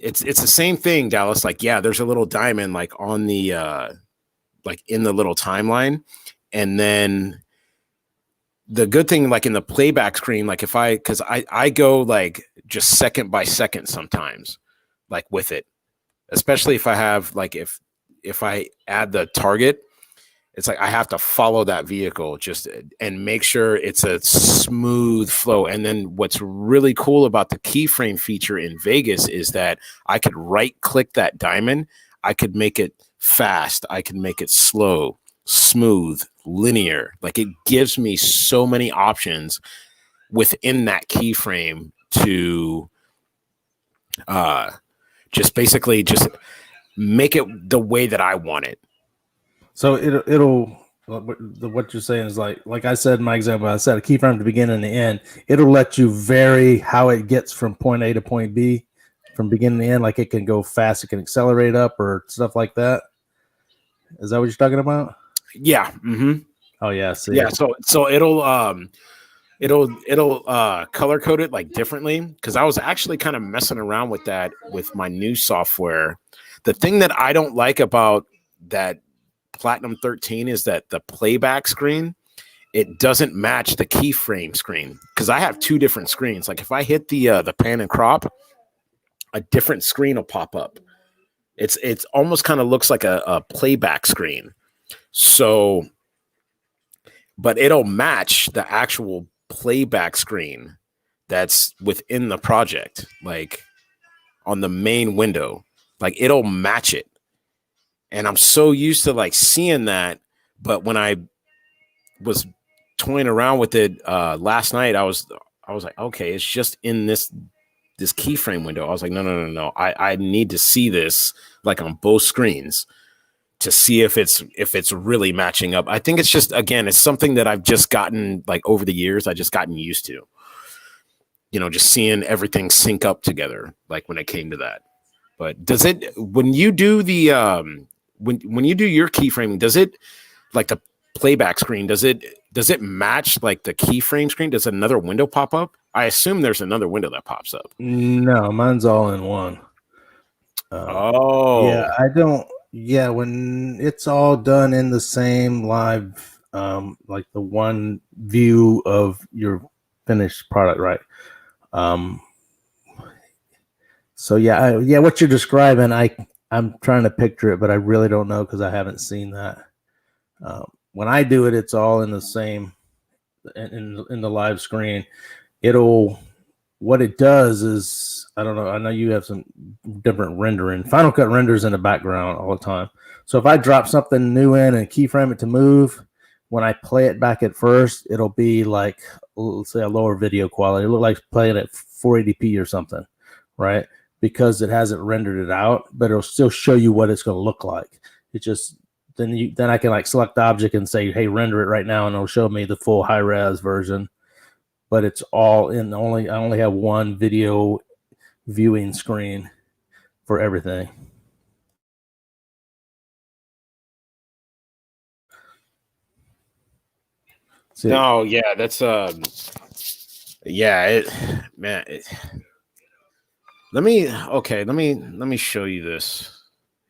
it's the same thing, Dallas. Like, yeah, there's a little diamond like on the like in the little timeline. And then the good thing, like in the playback screen, like because I go like just second by second sometimes, like with it, especially if I have like if I add the target, it's like I have to follow that vehicle just and make sure it's a smooth flow. And then what's really cool about the keyframe feature in Vegas is that I could right click that diamond. I could make it fast. I can make it slow, smooth, linear. Like it gives me so many options within that keyframe to just basically just make it the way that I want it. So it'll what you're saying is like I said in my example, I said a keyframe at the beginning and the end. It'll let you vary how it gets from point A to point B from beginning to end. Like it can go fast, it can accelerate up or stuff like that. Is that what you're talking about? Yeah. Mm-hmm. Oh yeah. See. Yeah. So it'll color code it like differently, because I was actually kind of messing around with that with my new software. The thing that I don't like about that Platinum 13 is that the playback screen, it doesn't match the keyframe screen, because I have two different screens. Like if I hit the pan and crop, a different screen will pop up. It's almost kind of looks like a playback screen. So, but it'll match the actual playback screen that's within the project, like on the main window. Like it'll match it. And I'm so used to like seeing that. But when I was toying around with it last night, I was like, okay, it's just in this keyframe window. I was like, no. I need to see this like on both screens to see if it's really matching up. I think it's just, again, it's something that I've just gotten like over the years. I just gotten used to, just seeing everything sync up together. Like when it came to that. But does it, when you do the when you do your keyframing, does it, like the playback screen, does it match like the keyframe screen? Does another window pop up? I assume there's another window that pops up. No, mine's all in one. Yeah, I don't. Yeah, when it's all done in the same live, like the one view of your finished product, right? So yeah, what you're describing, I'm trying to picture it, but I really don't know because I haven't seen that. When I do it, it's all in the same in the live screen. What it does is, I don't know. I know you have some different rendering. Final Cut renders in the background all the time. So if I drop something new in and keyframe it to move, when I play it back at first, it'll be like, let's say, a lower video quality. It'll look like playing at 480p or something, right? Because it hasn't rendered it out, but it'll still show you what it's going to look like. It just then I can like select the object and say, hey, render it right now, and it'll show me the full high res version. But it's all in I only have one video viewing screen for everything. No, yeah, that's yeah, let me show you this.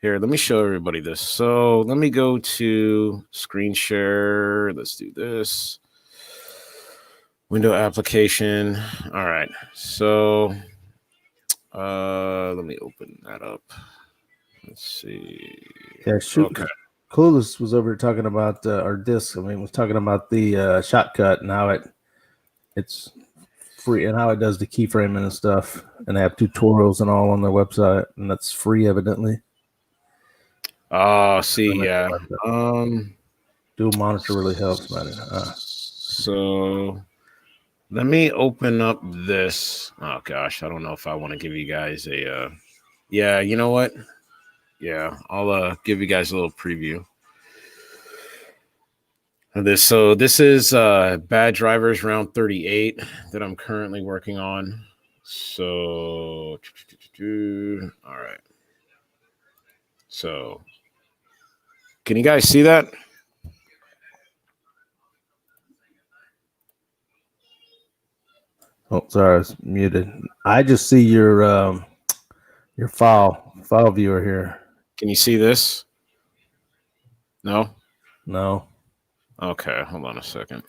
Here, let me show everybody this. So let me go to screen share. Let's do this. Window application. All right. So let me open that up. Let's see. Yeah, shoot. Okay. Clueless was over talking about our disc. I mean, was talking about the shotcut and how it's free and how it does the keyframing and stuff. And they have tutorials and all on their website, and that's free, evidently. Oh, see, yeah. Dual monitor really helps, man. So let me open up this. Oh gosh, I don't know if I want to give you guys a. Yeah, you know what? Yeah, I'll give you guys a little preview. This is Bad Drivers round 38 that I'm currently working on. So all right. So can you guys see that? Oh, sorry, I was muted. I just see your file viewer here. Can you see this? No? No. Okay, hold on a second.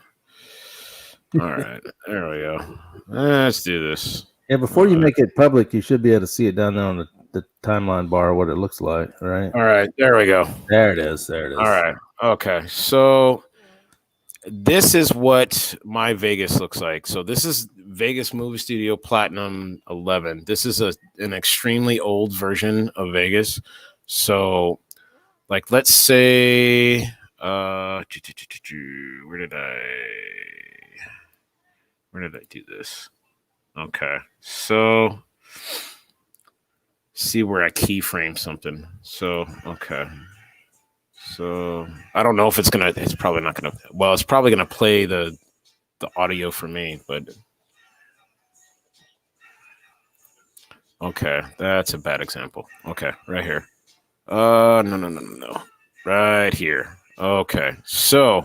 All right, there we go. Let's do this. Yeah, before you make it public, you should be able to see it down there on the timeline bar, what it looks like, right? All right, there we go. There it is. There it is. All right. Okay. So this is what my Vegas looks like. So this is Vegas Movie Studio Platinum 11. This is an extremely old version of Vegas. So like let's say where did I do this? Okay. So see where I keyframe something. So okay. So I don't know if it's probably not gonna, well, it's probably gonna play the audio for me, but okay, that's a bad example. Okay, right here. No. Right here. Okay. So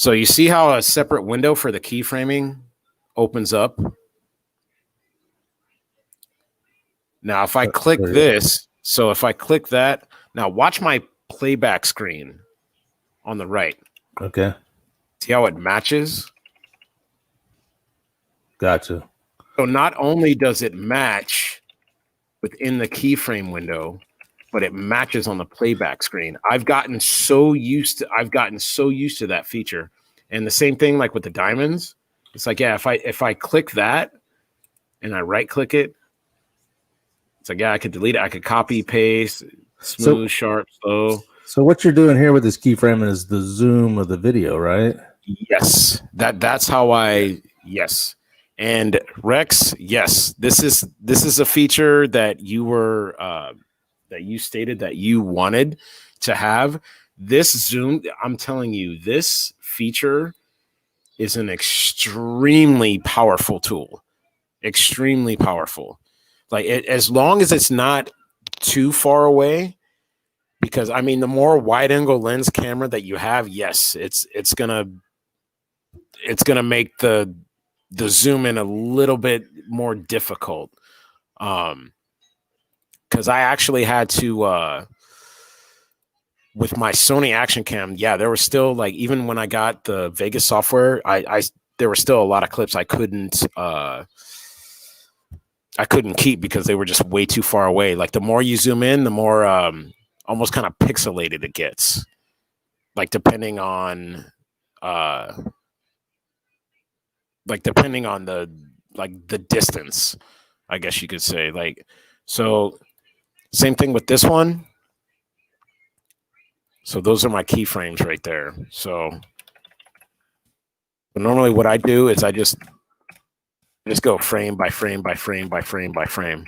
you see how a separate window for the keyframing opens up? Now if I click this, so if I click that, now watch my playback screen on the right. Okay. See how it matches? Gotcha. So not only does it match within the keyframe window, but it matches on the playback screen. I've gotten so used to that feature. And the same thing like with the diamonds. It's like, yeah, if I click that and I right click it, it's like, yeah, I could delete it. I could copy, paste, smooth, sharp, slow. So what you're doing here with this keyframing is the zoom of the video, right? Yes. That's how yes. And Rex, yes, this is a feature that you were that you stated that you wanted to have. This zoom, I'm telling you, this feature is an extremely powerful tool. Extremely powerful. Like as long as it's not too far away, because I mean, the more wide angle lens camera that you have, yes, it's gonna make the zoom in a little bit more difficult. Because I actually had to with my Sony action cam, yeah, there was still like, even when I got the Vegas software, I there were still a lot of clips I couldn't keep because they were just way too far away. Like the more you zoom in, the more almost kind of pixelated it gets. Like depending on the distance, I guess you could say. Like, so same thing with this one. So those are my keyframes right there. So but normally what I do is I just go frame by frame by frame by frame by frame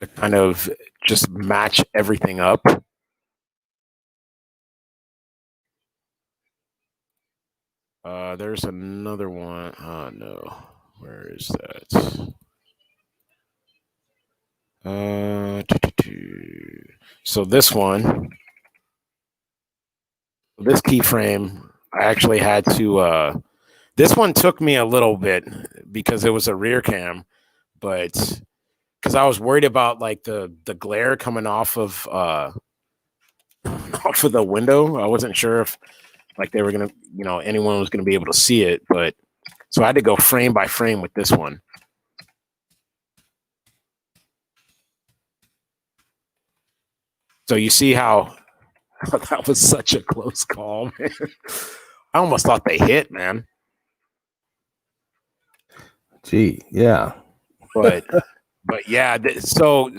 to kind of just match everything up. There's another one. Oh no, where is that? So this one, this keyframe, I actually had to. This one took me a little bit because it was a rear cam, but because I was worried about like the glare coming off of the window. I wasn't sure if like they were gonna, anyone was gonna be able to see it, but so I had to go frame by frame with this one. So you see how that was such a close call, man. I almost thought they hit, man. Gee, yeah. But yeah, so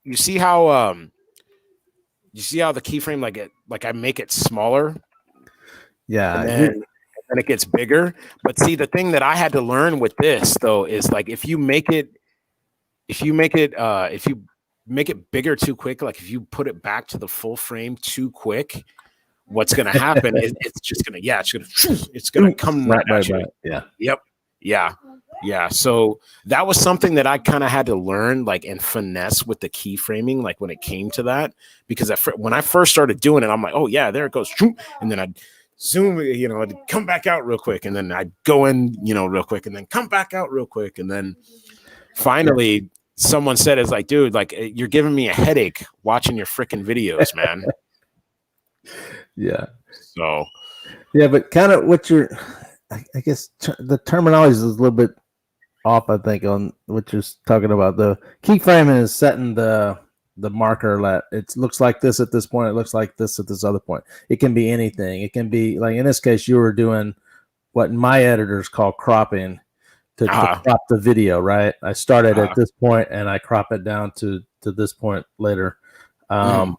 you see how the keyframe like I make it smaller. Yeah. And then it gets bigger. But see, the thing that I had to learn with this though is like if you make it bigger too quick, like if you put it back to the full frame too quick, what's going to happen is it's going to come right at you. Yeah. Yep. Yeah. Yeah. So that was something that I kind of had to learn, like, and finesse with the keyframing, like when it came to that, because when I first started doing it, I'm like, oh yeah, there it goes. And then I'd zoom, I'd come back out real quick. And then I'd go in, real quick and then come back out real quick. And then finally someone said, it's like, dude, like, you're giving me a headache watching your freaking videos, man. Yeah. So, yeah, but kind of what I guess the terminology is a little bit off, I think, on what you're talking about. The keyframing is setting the marker that it looks like this at this point, it looks like this at this other point. It can be anything. It can be, like in this case, you were doing what my editors call cropping to crop the video, right? I started at this point and I crop it down to this point later. And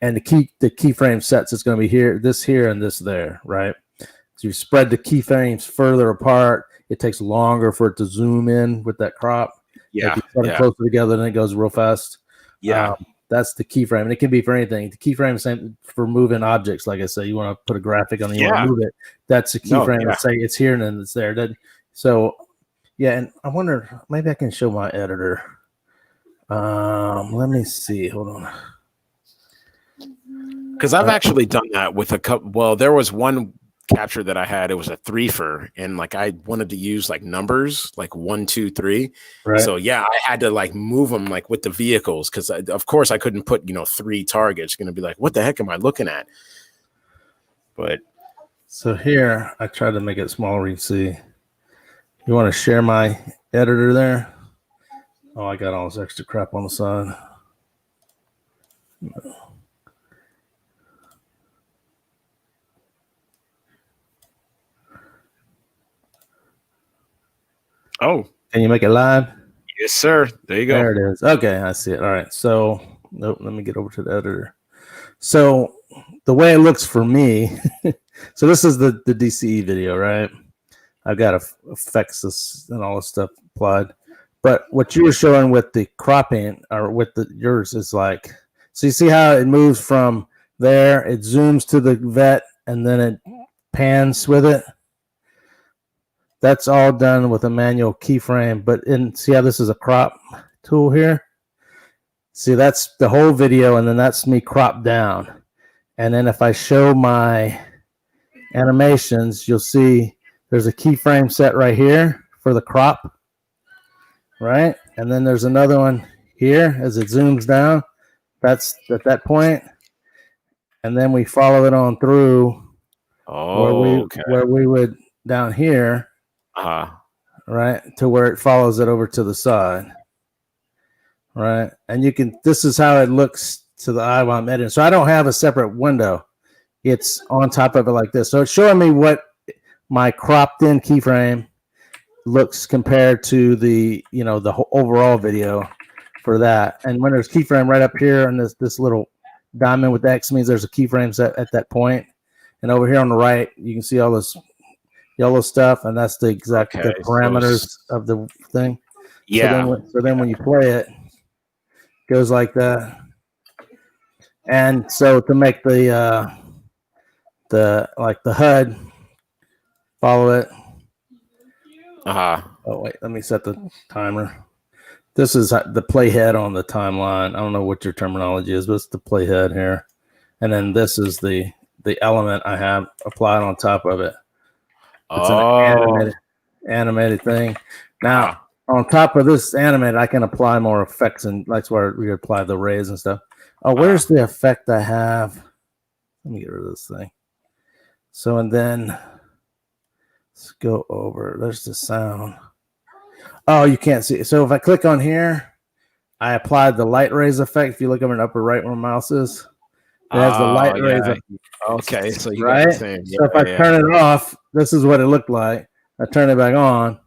the keyframe sets, it's going to be here, and this there, right? So you spread the keyframes further apart. It takes longer for it to zoom in with that crop. Yeah. If you put them closer together, then it goes real fast. Yeah. That's the keyframe. And it can be for anything. The keyframe is same for moving objects. Like I said, you want to put a graphic on it, you want to move it. That's the keyframe. Let's say it's here and then it's there. So, yeah. And I wonder, maybe I can show my editor. Let me see. Hold on. Because I've actually done that with a couple. Well, there was one capture that I had. It was a 3-fer, and like I wanted to use like numbers, like 1, 2, 3. Right. So yeah, I had to like move them like with the vehicles, because of course I couldn't put 3 targets. Going to be like, what the heck am I looking at? But so here I tried to make it smaller. You see, you want to share my editor there? Oh, I got all this extra crap on the side. Oh, can you make it live? Yes, sir. There you go. There it is. Okay, I see it. All right. So, nope, let me get over to the editor. So, the way it looks for me, so this is the DCE video, right? I've got effects and all this stuff applied. But what you were showing with the cropping, or with yours, is like, so you see how it moves from there, it zooms to the vet, and then it pans with it? That's all done with a manual keyframe, but see how this is a crop tool here? See, that's the whole video, and then that's me cropped down. And then if I show my animations, you'll see there's a keyframe set right here for the crop, right? And then there's another one here as it zooms down. That's at that point. And then we follow it on through where we would down here. Right, to where it follows it over to the side, right? And this is how it looks to the eye while I'm editing. So I don't have a separate window. It's on top of it like this. So it's showing me what my cropped in keyframe looks compared to the, the whole overall video for that. And when there's keyframe right up here, and this little diamond with X means there's a keyframe set at that point. And over here on the right, you can see all this yellow stuff, and that's the exact the parameters of the thing. Yeah. So then when you play it, it goes like that. And so to make the HUD follow it. Oh wait, let me set the timer. This is the playhead on the timeline. I don't know what your terminology is, but it's the playhead here. And then this is the element I have applied on top of it. It's an animated thing. Now, on top of this animated, I can apply more effects, and that's where we apply the rays and stuff. Oh, where's the effect I have? Let me get rid of this thing. So, and then let's go over. There's the sound. Oh, you can't see it. So if I click on here, I applied the light rays effect. If you look over in the upper right where my mouse is, it has the light rays effect. Okay, so you right? got the same. So if I turn it off, this is what it looked like. I turn it back on.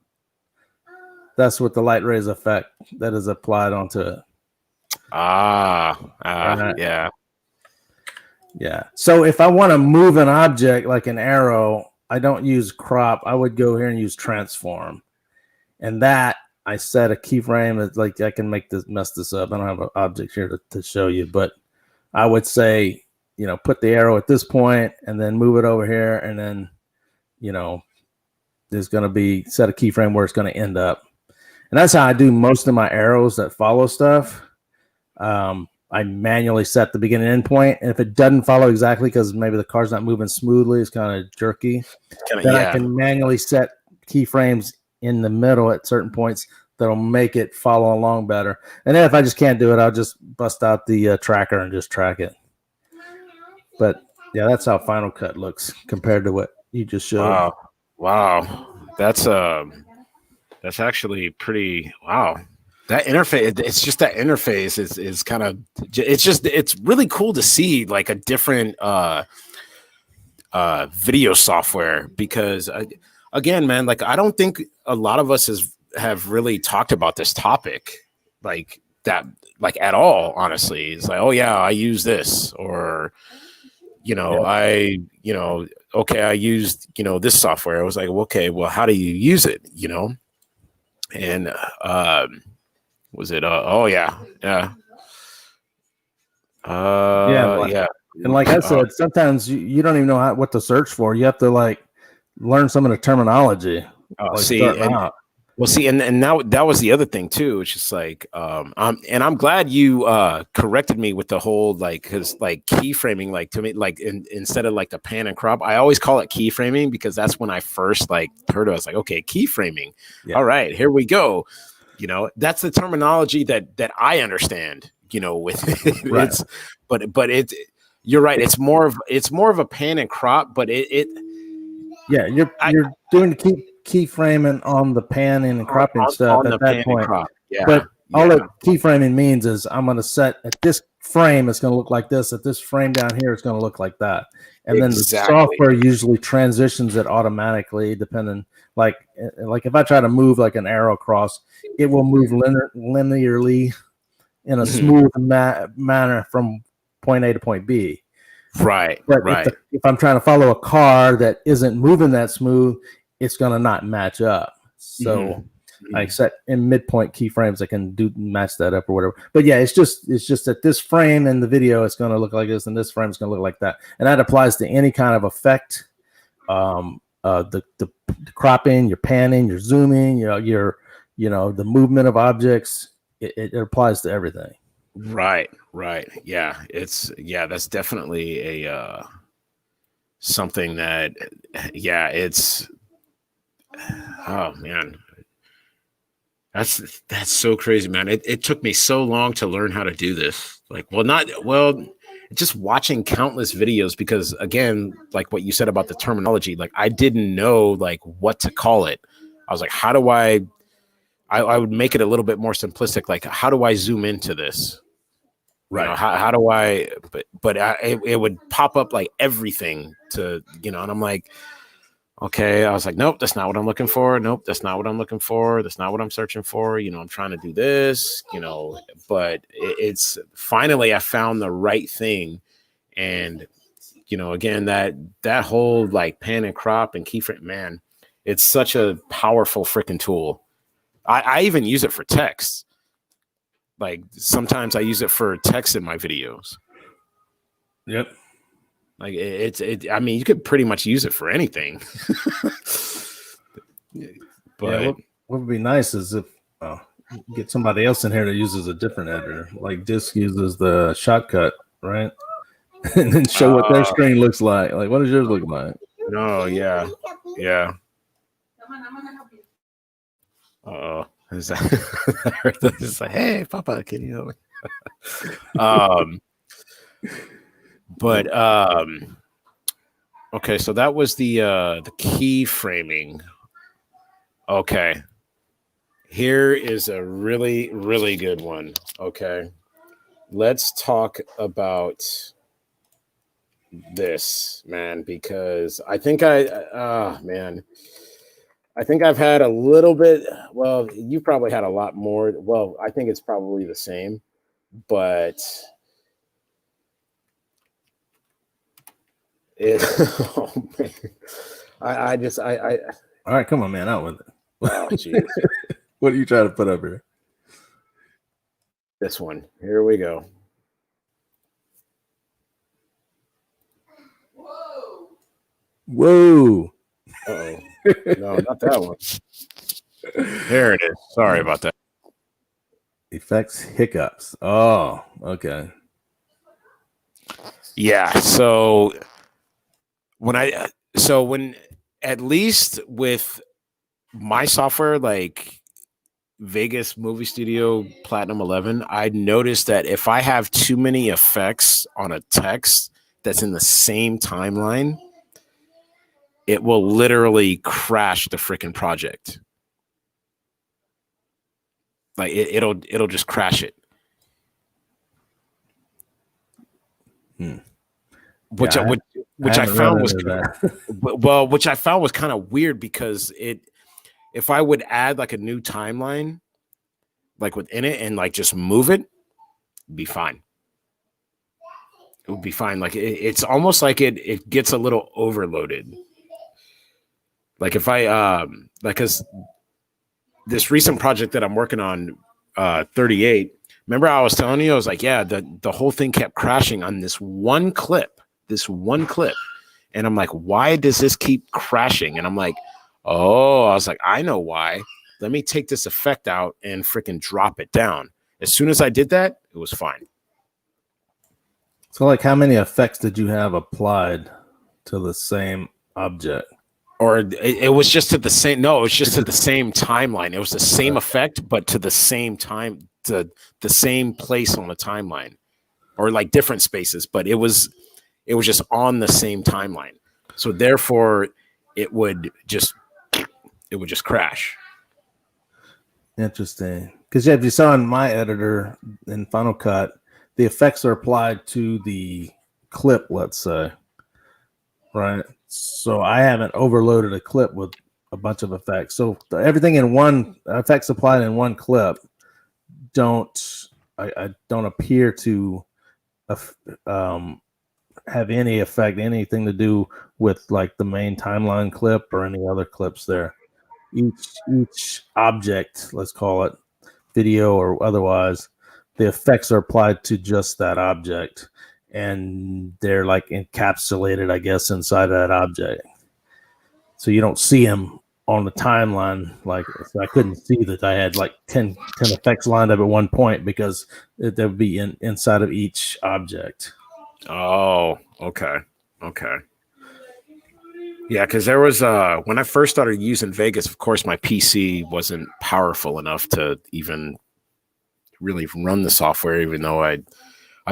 That's what the light rays effect that is applied onto it. Right. Yeah. So if I want to move an object like an arrow, I don't use crop. I would go here and use transform. And that I set a keyframe. It's like I can mess this up. I don't have an object here to show you, but I would say, put the arrow at this point and then move it over here. And then, there's going to be set a keyframe where it's going to end up. And that's how I do most of my arrows that follow stuff. I manually set the beginning and end point. And if it doesn't follow exactly, because maybe the car's not moving smoothly, it's kind of jerky, then I can manually set keyframes in the middle at certain points that'll make it follow along better. And then if I just can't do it, I'll just bust out the tracker and just track it. But yeah, that's how Final Cut looks compared to what you just showed. Wow. That's actually pretty, wow. That interface, it's just that interface is kind of, it's really cool to see like a different video software, because again, man, like I don't think a lot of us have really talked about this topic like that, like at all, honestly. It's like, oh yeah, I use this, or I used this software. I was like, okay, well, how do you use it? And was it yeah. And like I said, sometimes you don't even know what to search for. You have to like learn some of the terminology. And now that was the other thing too. It's just like, and I'm glad you corrected me with the whole because keyframing, like to me, like instead of like the pan and crop, I always call it keyframing, because that's when I first like heard it. I was like, okay, keyframing. Yeah. All right, here we go. That's the terminology that I understand. With right. It's, but it's, you're right. It's more of a pan and crop, but you're doing keyframing on the panning and cropping stuff at that point. Yeah. But all that keyframing means is I'm going to set at this frame, it's going to look like this. At this frame down here, it's going to look like that. And then the software usually transitions it automatically, depending. Like if I try to move like an arrow across, it will move linearly in a smooth manner from point A to point B. Right. But right. If I'm trying to follow a car that isn't moving that smooth, it's going to not match up. So I set in midpoint keyframes, I can match that up or whatever. But yeah, it's just that this frame in the video, it's going to look like this, and this frame is going to look like that. And that applies to any kind of effect. The cropping, your panning, your zooming, the movement of objects. It applies to everything. Right. Yeah. That's definitely a something that, it's, oh man, that's so crazy, man. It took me so long to learn how to do this. Just watching countless videos, because again, like what you said about the terminology, like I didn't know like what to call it. I was like, how do I would make it a little bit more simplistic. Like, how do I zoom into this? Right. How do I, but it would pop up like everything to, and I'm like, okay, I was like, nope, that's not what I'm looking for. Nope, that's not what I'm looking for. That's not what I'm searching for. I'm trying to do this, but it's finally I found the right thing. And, again, that whole like pan and crop and keyframe, man, it's such a powerful freaking tool. I even use it for text. Like sometimes I use it for text in my videos. Yep. Like I mean, you could pretty much use it for anything. But what would be nice is if get somebody else in here that uses a different editor. Like Disc uses the shortcut, right? And then show what their screen looks like. Like, what does yours look like? No, yeah. It's like, hey, Papa, can you help me? But okay, so that was the keyframing. Okay, here is a really, really good one. Okay, let's talk about this, man, because I think I think I've had a little bit. Well, you probably had a lot more. Well, I think it's probably the same, but oh man, I all right, come on, man, out with it. Oh, geez. What are you trying to put up here? This one. Here we go. Whoa. Uh-oh. No, not that one. There it is. Sorry about that. Effects hiccups. Oh, okay. Yeah. So when at least with my software, like Vegas Movie Studio Platinum 11, I noticed that if I have too many effects on a text that's in the same timeline, it will literally crash the freaking project. Like it'll just crash it. Which Yeah, which I found was that. well, which I found was kind of weird because if I would add like a new timeline, like within it, and like just move it, it'd be fine. It would be fine. Like it's almost like it gets a little overloaded. Like if I like, because this recent project that I'm working on, 38. Remember I was telling you, I was like, yeah, the whole thing kept crashing on this one clip. And I'm like, why does this keep crashing? And I'm like, oh, I was like, I know why. Let me take this effect out and freaking drop it down. As soon as I did that, it was fine. So, like, how many effects did you have applied to the same object? Or it was just to the same. No, it was just to the same timeline. It was the same effect, but to the same time, to the same place on the timeline, or like different spaces. But it was just on the same timeline. So therefore, it would just crash. Interesting. Because if you saw in my editor in Final Cut, the effects are applied to the clip, let's say. Right. So I haven't overloaded a clip with a bunch of effects. So everything in one effects applied in one clip I don't appear to have any effect, anything to do with like the main timeline clip or any other clips there. Each object, let's call it video or otherwise, the effects are applied to just that object, and they're like encapsulated, I guess, inside of that object. So you don't see them on the timeline. Like, so I couldn't see that I had like 10 effects lined up at one point because they would be inside of each object. Oh, okay. Yeah, because there was when I first started using Vegas, of course, my PC wasn't powerful enough to even really run the software, even though I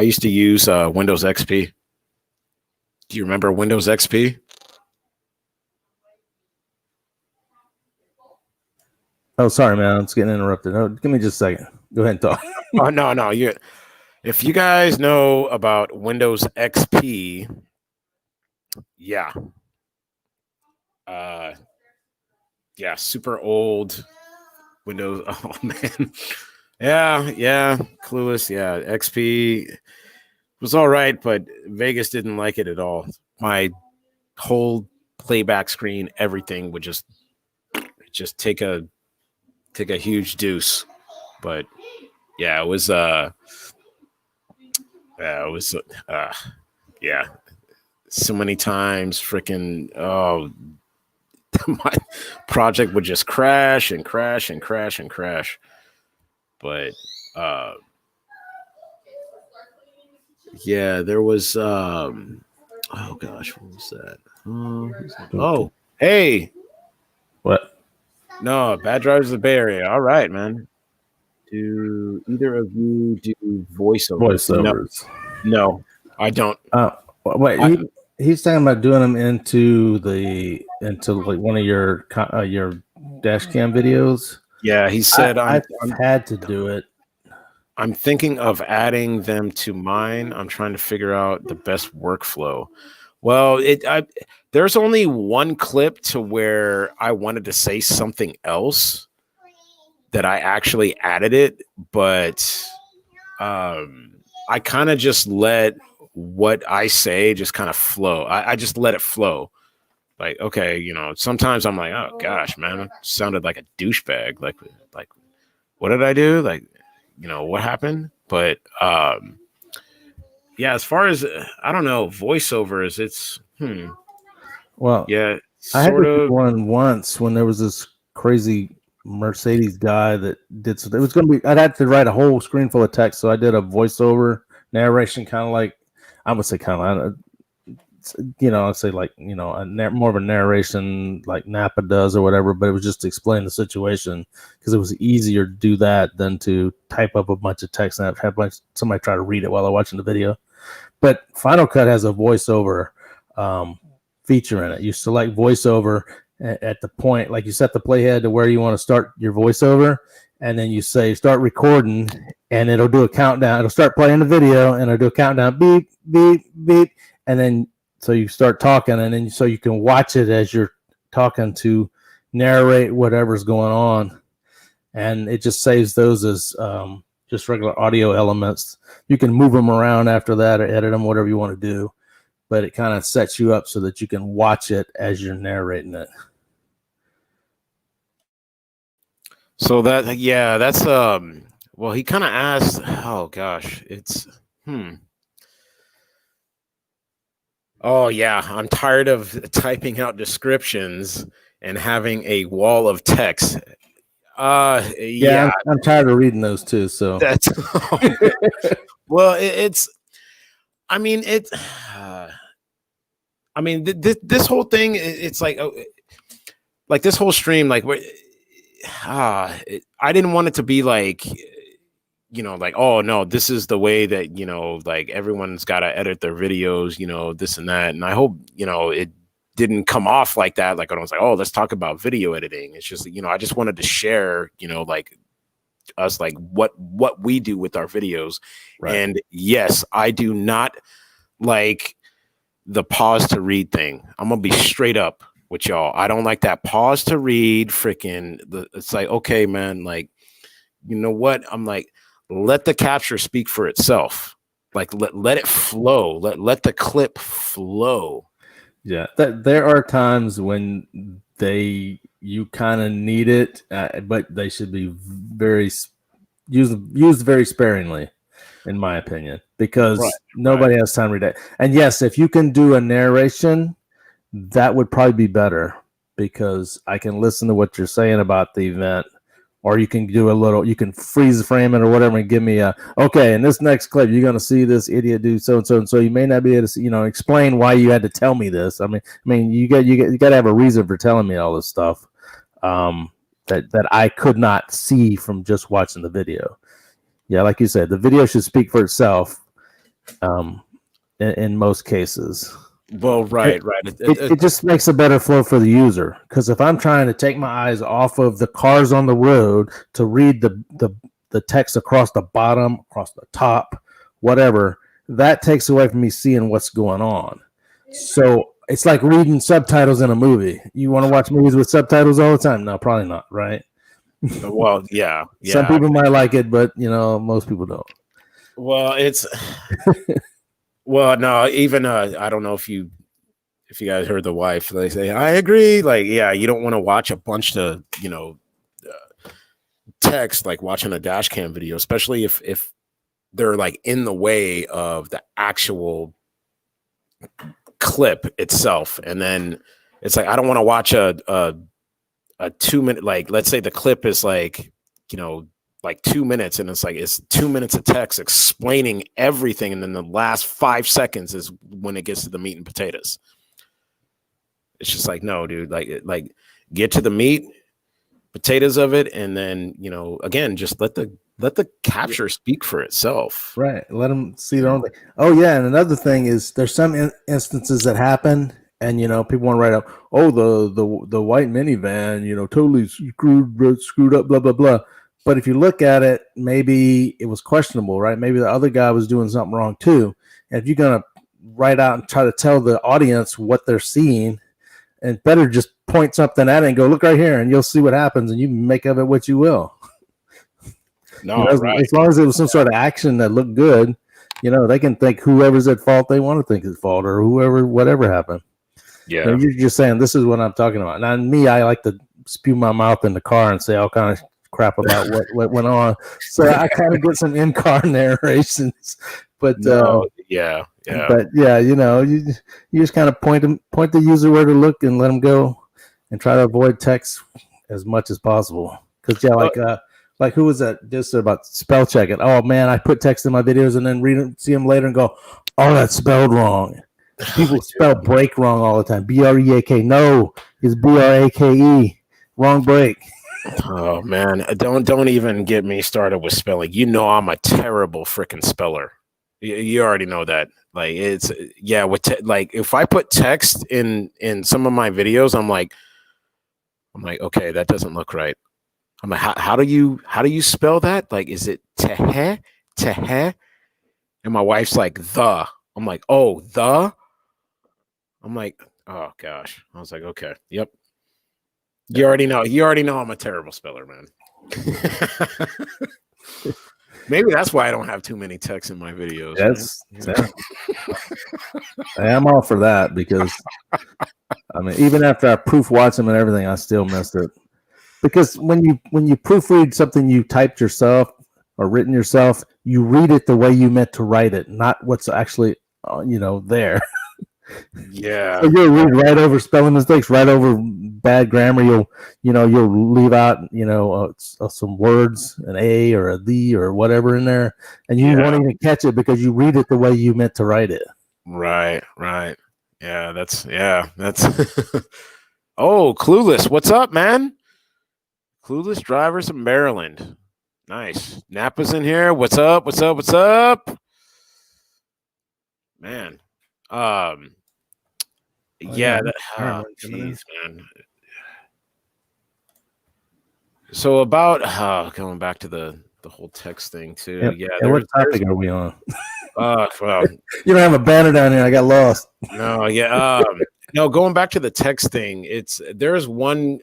used to use Windows XP. Do you remember Windows XP? Oh, sorry, man. It's getting interrupted. Oh, give me just a second. Go ahead and talk. Oh, no. If you guys know about Windows XP, yeah. Yeah, super old Windows. Oh, man. Yeah. Clueless. Yeah, XP was all right, but Vegas didn't like it at all. My whole playback screen, everything would just take a huge deuce. But yeah, it was yeah, so many times freaking my project would just crash. But yeah, there was oh gosh, what was that? Oh, hey. What? No, Bad Drivers of the Bay Area. All right, man. Do either of you do voiceovers? No, I don't. Wait, he's talking about doing them into like one of your dash cam videos. Yeah, he said I've had to do it. I'm thinking of adding them to mine. I'm trying to figure out the best workflow. Well, there's only one clip to where I wanted to say something else that I actually added it, but I kind of just let what I say just kind of flow. I just let it flow. Like, okay, sometimes I'm like, oh gosh, man, it sounded like a douchebag. Like, what did I do? Like, what happened? But yeah, as far as I don't know, voiceovers, it's Well, Yeah, I had to sort do of. one once when there was this crazy Mercedes guy that did. So it was going to be. I'd have to write a whole screen full of text, so I did a voiceover narration, kind of like I would say, kind of. I'd say like more of a narration like Napa does or whatever, but it was just to explain the situation because it was easier to do that than to type up a bunch of text and have somebody try to read it while they're watching the video. But Final Cut has a voiceover feature in it. You select voiceover at the point, like you set the playhead to where you want to start your voiceover, and then you say start recording, and it'll do a countdown. It'll start playing the video, and it'll do a countdown, beep, beep, beep, and then so you start talking, and then so you can watch it as you're talking to narrate whatever's going on, and it just saves those as just regular audio elements. You can move them around after that or edit them, whatever you want to do, but it kind of sets you up so that you can watch it as you're narrating it. So that's well, he kind of asked, oh gosh, it's oh yeah, I'm tired of typing out descriptions and having a wall of text. Yeah, I'm tired of reading those too. So that's well, I mean, this whole thing, it's like this whole stream, like I didn't want it to be like, like, oh no, this is the way that, like everyone's got to edit their videos, this and that. And I hope, it didn't come off like that. Like I was like, oh, let's talk about video editing. It's just, I just wanted to share, like us, like what we do with our videos. Right. And yes, I do not like the pause to read thing. I'm going to be straight up with y'all. I don't like that pause to read it's like, okay, man, like, you know what? I'm like, let the capture speak for itself. Like, let it flow. Let the clip flow. Yeah. There are times when you kind of need it, but they should be used very sparingly, in my opinion, because nobody has time to read it. And yes, if you can do a narration, that would probably be better because I can listen to what you're saying about the event, or you can you can freeze frame it or whatever and give me okay, in this next clip, you're going to see this idiot do so and so. And so you may not be able to, explain why you had to tell me this. I mean, you got to have a reason for telling me all this stuff that I could not see from just watching the video. Yeah. Like you said, the video should speak for itself in most cases. Well, right. It just makes a better flow for the user, because if I'm trying to take my eyes off of the cars on the road to read the text across the bottom, across the top, whatever, that takes away from me seeing what's going on. So it's like reading subtitles in a movie. You want to watch movies with subtitles all the time? No, probably not, right? Well, yeah. Some people might like it, but most people don't. Well, it's well, no, even I don't know if you guys heard the wife, they say, I agree. Like, yeah, you don't want to watch a bunch of, text, like watching a dash cam video, especially if they're like in the way of the actual clip itself. And then it's like, I don't want to watch a 2 minute, like, let's say the clip is like, like 2 minutes, and it's 2 minutes of text explaining everything, and then the last 5 seconds is when it gets to the meat and potatoes. It's just like, no, dude, like get to the meat, potatoes of it, and then again, just let the capture speak for itself. Right, let them see their own thing. Oh yeah, and another thing is there's some instances that happen, and people want to write up, oh, the white minivan, totally screwed up, blah blah blah. But if you look at it, maybe it was questionable, right? Maybe the other guy was doing something wrong too. And if you're going to write out and try to tell the audience what they're seeing, and better just point something at it and go, look right here, and you'll see what happens, and you make of it what you will. No, right. As long as it was some sort of action that looked good, they can think whoever's at fault they want to think is at fault, or whatever happened. Yeah. You're just saying, this is what I'm talking about. Now, me, I like to spew my mouth in the car and say all kind of crap about what went on, so I kind of get some in-car narrations, But No, yeah. but yeah, you just kind of point the user where to look and let them go, and try to avoid text as much as possible. Because like who was that just about spell checking? Oh man, I put text in my videos and then see them later and go, oh, that's spelled wrong. People spell break wrong all the time. BREAK. No, it's BRAKE. Wrong break. Oh man, don't even get me started with spelling. You know I'm a terrible freaking speller. You already know that. Like it's like if I put text in some of my videos, I'm like, okay, that doesn't look right. I'm like, how do you spell that? Like, is it tehe? And my wife's like, the. I'm like, oh, the. I'm like, oh gosh. I was like, okay, yep. You already know I'm a terrible speller, man. Maybe that's why I don't have too many texts in my videos. I'm all for that, because I mean, even after I proof watch them and everything, I still missed it. Because when you proofread something you typed yourself or written yourself, you read it the way you meant to write it, not what's actually there. Yeah. So you'll read right over spelling mistakes, right over bad grammar. You'll leave out some words, an a or a the or whatever in there, and you won't even catch it because you read it the way you meant to write it. Right. Yeah, that's Oh, Clueless, what's up, man? Clueless Drivers of Maryland. Nice. Napa's in here. What's up? Man. Jeez, man. So about going back to the whole text thing too. What topic are we on? Well, you don't have a banner down here. I got lost. No, yeah. No, going back to the text thing, there's one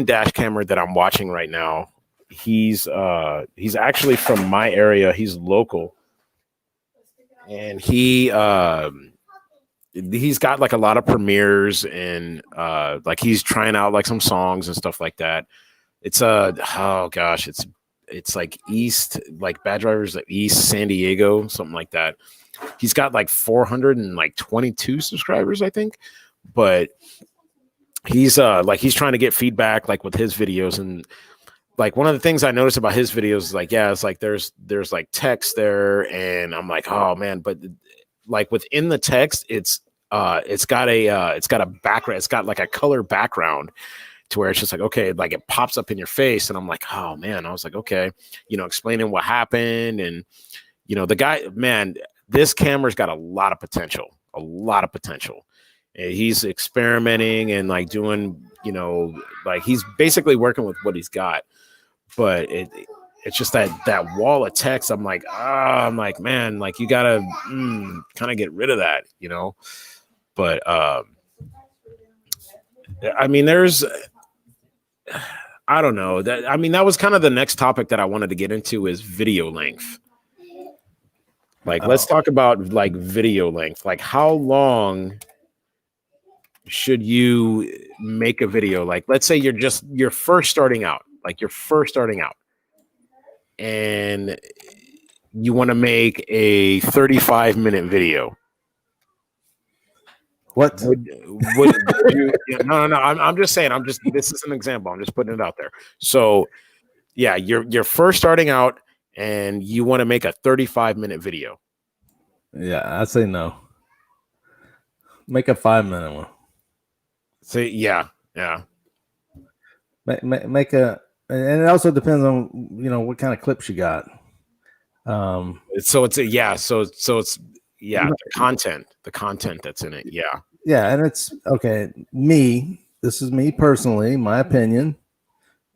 dash camera that I'm watching right now. He's actually from my area. He's local, and he's got like a lot of premieres, and like he's trying out like some songs and stuff like that. It's it's like East, like Bad Drivers like East San Diego, something like that. He's got like 422 subscribers, I think, but he's trying to get feedback like with his videos. And like one of the things I noticed about his videos is like, it's like there's like text there, and I'm like, oh man, but like within the text, it's got a background, it's got like a color background to where it's just like, okay, like it pops up in your face, and I'm like, oh man, I was like, okay, explaining what happened, and the guy, man, this camera's got a lot of potential. He's experimenting and like doing, like he's basically working with what he's got, but it's just that wall of text. I'm like, man, like you gotta kind of get rid of that, But I mean, I don't know. That was kind of the next topic that I wanted to get into is video length. Like, let's talk about like video length. Like, how long should you make a video? Like, let's say you're first starting out, and you want to make a 35-minute video. What? Would you, no. I'm just saying. This is an example. I'm just putting it out there. So, yeah, you're first starting out, and you want to make a 35-minute video. Yeah, I'd say no. Make a 5-minute one. So yeah. Make a, and it also depends on what kind of clips you got. The content that's in it. Yeah, and it's okay. This is me personally, my opinion.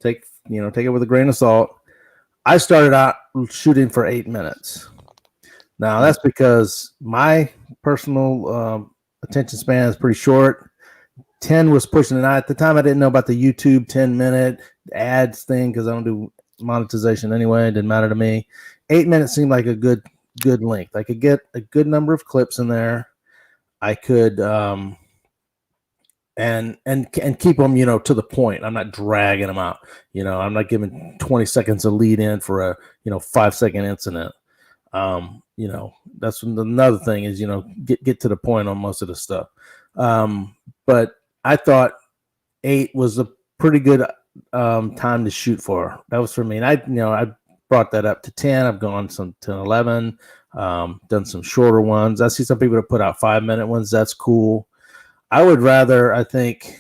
Take it with a grain of salt. I started out shooting for 8 minutes. Now that's because my personal attention span is pretty short. 10 was pushing it. At the time, I didn't know about the YouTube 10-minute ads thing because I don't do monetization anyway. It didn't matter to me. 8 minutes seemed like a good length. I could get a good number of clips in there. I could and keep them to the point. I'm not dragging them out. I'm not giving 20 seconds of lead in for a 5-second incident. You know, that's another thing is, you know, get to the point on most of the stuff. But I thought 8 was a pretty good time to shoot for. That was for me. And I brought that up to 10. I've gone some to 11, done some shorter ones. I see some people that put out 5-minute ones. That's cool. I would rather, I think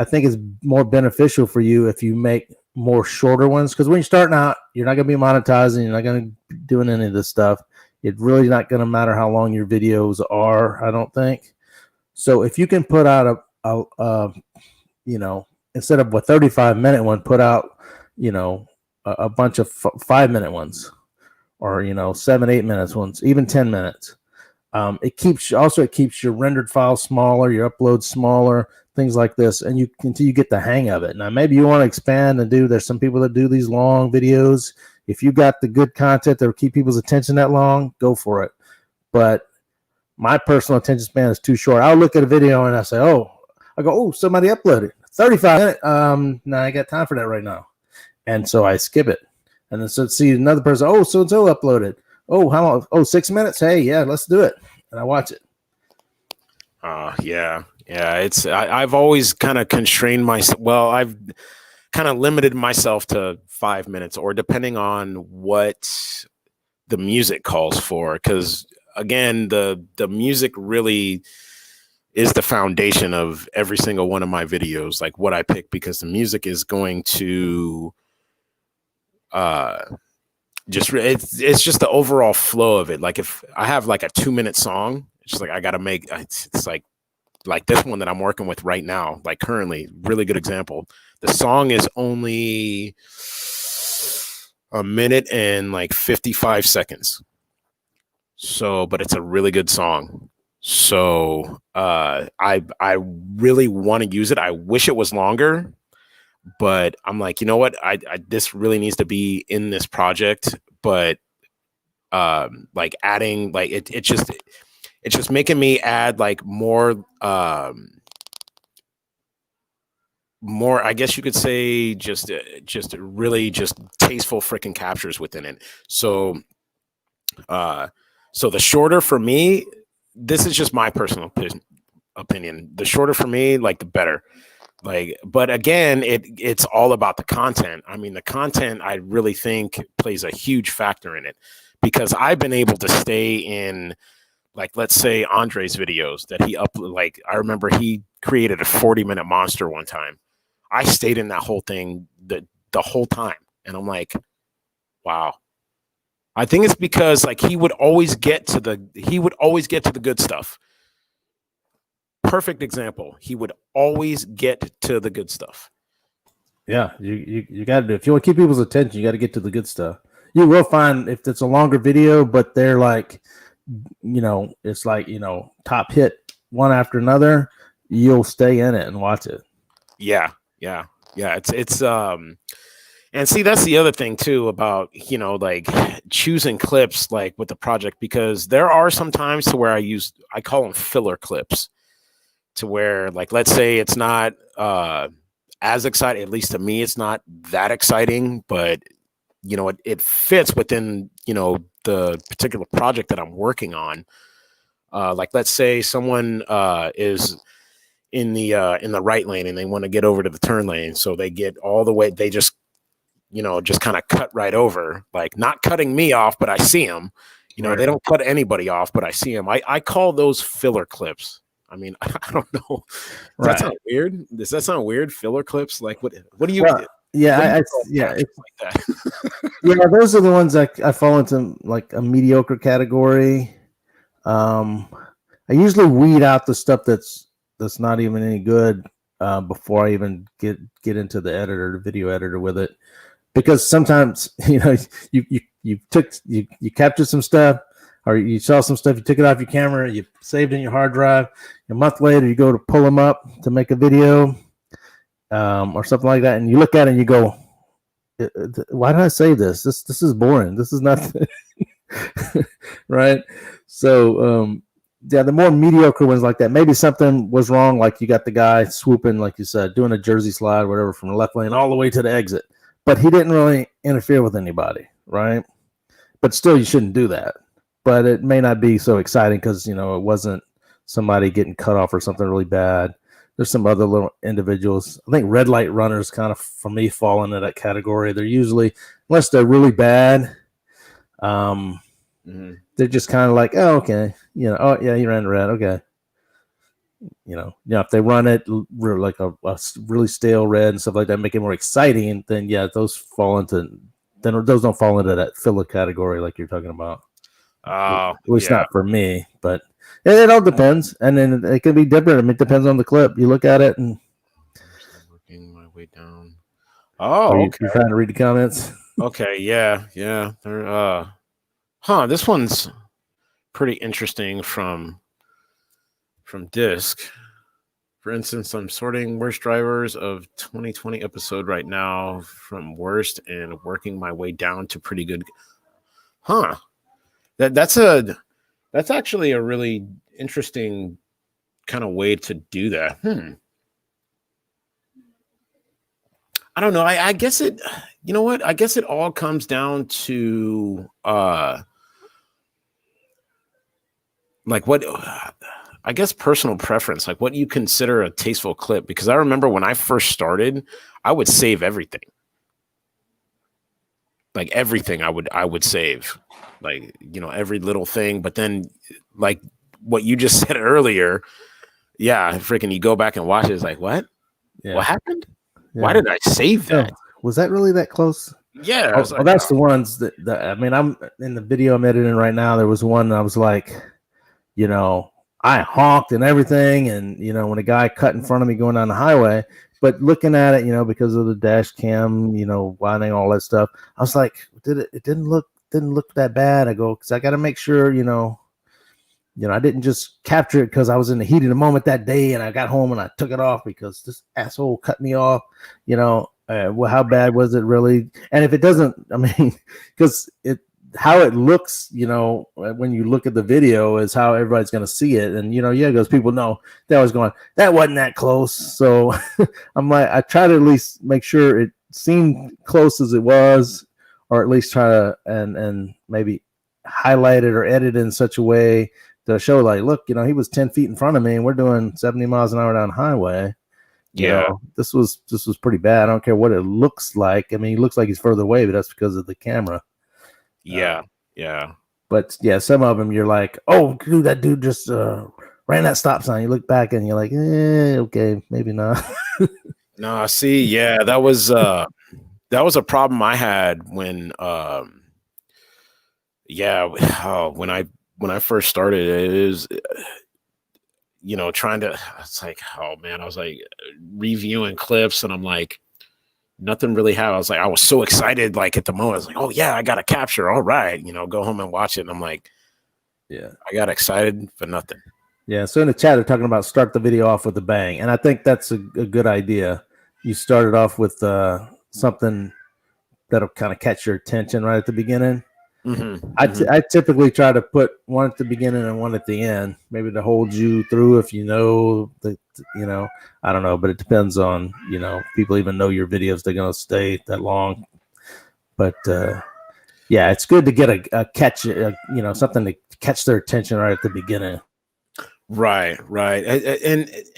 it's more beneficial for you if you make more shorter ones, because when you're starting out, you're not going to be monetizing, you're not going to be doing any of this stuff. It's really not going to matter how long your videos are, I don't think. So if you can put out a you know, instead of a 35-minute one, put out, you know, a bunch of 5-minute ones, or, you know, 7-8 minutes ones, even 10 minutes. It keeps your rendered file smaller, your upload smaller, things like this, and until you get the hang of it. Now, maybe you want to expand and there's some people that do these long videos. If you got the good content that will keep people's attention that long, go for it. But my personal attention span is too short. I'll look at a video and I go, somebody uploaded 35 minutes. No, I got time for that right now. And so I skip it. And then so see another person, so-and-so uploaded. Oh, how long? 6 minutes? Hey, yeah, let's do it. And I watch it. Yeah. I've always kind of constrained myself. Well, I've kind of limited myself to 5 minutes, or depending on what the music calls for. Because again, the music really is the foundation of every single one of my videos, like what I pick, because the music is going to it's just the overall flow of it. Like if I have like a 2-minute song, it's just like I gotta make it's like this one that I'm working with right now, like currently, really good example. The song is only a minute and like 55 seconds. So, but it's a really good song. So I really want to use it. I wish it was longer, but I'm like, you know what? I this really needs to be in this project. But like adding, like it's just making me add like more, I guess you could say, just really just tasteful freaking captures within it. So so the shorter for me, this is just my personal opinion. The shorter for me, like the better. Like, but again, it's all about the content. I mean, the content, I really think, plays a huge factor in it, because I've been able to stay in, like, let's say Andre's videos that he uploaded. Like, I remember he created a 40-minute monster one time. I stayed in that whole thing the whole time, and I'm like, wow. I think it's because like he would always get to the good stuff. Perfect example. He would always get to the good stuff. Yeah, you got to do. If you want to keep people's attention, you got to get to the good stuff. You will find if it's a longer video, but they're like, you know, it's like, you know, top hit one after another, you'll stay in it and watch it. Yeah. It's and see, that's the other thing too about, you know, like choosing clips like with the project, because there are some times to where I call them filler clips, to where, like, let's say it's not as exciting, at least to me, it's not that exciting, but you know, it fits within, you know, the particular project that I'm working on. Like, let's say someone is in the right lane and they want to get over to the turn lane, so they get all the way, they just, you know, just kind of cut right over, like not cutting me off, but I see them. You know, right. They don't cut anybody off, but I see them. I call those filler clips. I mean, I don't know. Does that sound weird? Does that sound weird? Filler clips? Like what do you? Well, yeah, it's like that. Yeah, those are the ones that I fall into like a mediocre category. I usually weed out the stuff that's not even any good before I even get into the video editor with it, because sometimes, you know, you captured some stuff, or you saw some stuff, you took it off your camera, you saved in your hard drive. A month later, you go to pull them up to make a video or something like that, and you look at it and you go, why did I save this? This is boring. This is nothing. Right? So, yeah, the more mediocre ones like that, maybe something was wrong, like you got the guy swooping, like you said, doing a jersey slide, whatever, from the left lane all the way to the exit, but he didn't really interfere with anybody, right? but still, you shouldn't do that. But it may not be so exciting because, it wasn't somebody getting cut off or something really bad. There's some other little individuals. I think red light runners kind of, for me, fall into that category. They're usually, unless they're really bad, they're just kind of like, oh, okay. Oh, yeah, you ran red. Okay. If they run it like a really stale red and stuff like that, make it more exciting, then yeah, those don't fall into that filler category like you're talking about. At least not for me, but it all depends, and then it can be different. I mean, it depends on the clip. You look at it and working my way down. Oh, okay. You're trying to read the comments. Okay, yeah. They're this one's pretty interesting from Disc. For instance, I'm sorting worst drivers of 2020 episode right now from worst and working my way down to pretty good. That's actually a really interesting kind of way to do that. I don't know. I guess it, you know what? I guess it all comes down to like what, I guess personal preference, like what you consider a tasteful clip. Because I remember when I first started, I would save everything. Like everything I would save, like, every little thing. But then like what you just said earlier, yeah, freaking you go back and watch it. It's like, what? Yeah. What happened? Yeah. Why did I save that? Was that really that close? Yeah. That's the ones that I mean, I'm in the video I'm editing right now. There was one I was like, I honked and everything. And, when a guy cut in front of me going down the highway, but looking at it, because of the dash cam, winding, all that stuff, I was like, it didn't look that bad. I go, because I got to make sure, I didn't just capture it because I was in the heat of the moment that day and I got home and I took it off because this asshole cut me off, well, how bad was it really? And if it doesn't, I mean, because how it looks, when you look at the video is how everybody's going to see it. And, because people know they always going, that wasn't that close. So I'm like, I try to at least make sure it seemed close as it was, or at least try to, and maybe highlight it or edit it in such a way to show like, look, he was 10 feet in front of me and we're doing 70 miles an hour down the highway. This was pretty bad. I don't care what it looks like. I mean, he looks like he's further away, but that's because of the camera. Yeah. But yeah, some of them you're like, oh, dude, that dude just ran that stop sign. You look back and you're like, okay, maybe not. No, see, yeah, that was a problem I had when when I first started. It is trying to, it's like, oh man, I was like reviewing clips and I'm like, nothing really happened. I was like, I was so excited, like at the moment. I was like, oh yeah, I got a capture. All right, go home and watch it. And I'm like, yeah, I got excited for nothing. Yeah. So in the chat, they're talking about start the video off with a bang, and I think that's a good idea. You start it off with something that'll kind of catch your attention right at the beginning. I typically try to put one at the beginning and one at the end, maybe to hold you through if I don't know, but it depends on, people even know your videos, they're going to stay that long. But yeah, it's good to get a catch, something to catch their attention right at the beginning. Right.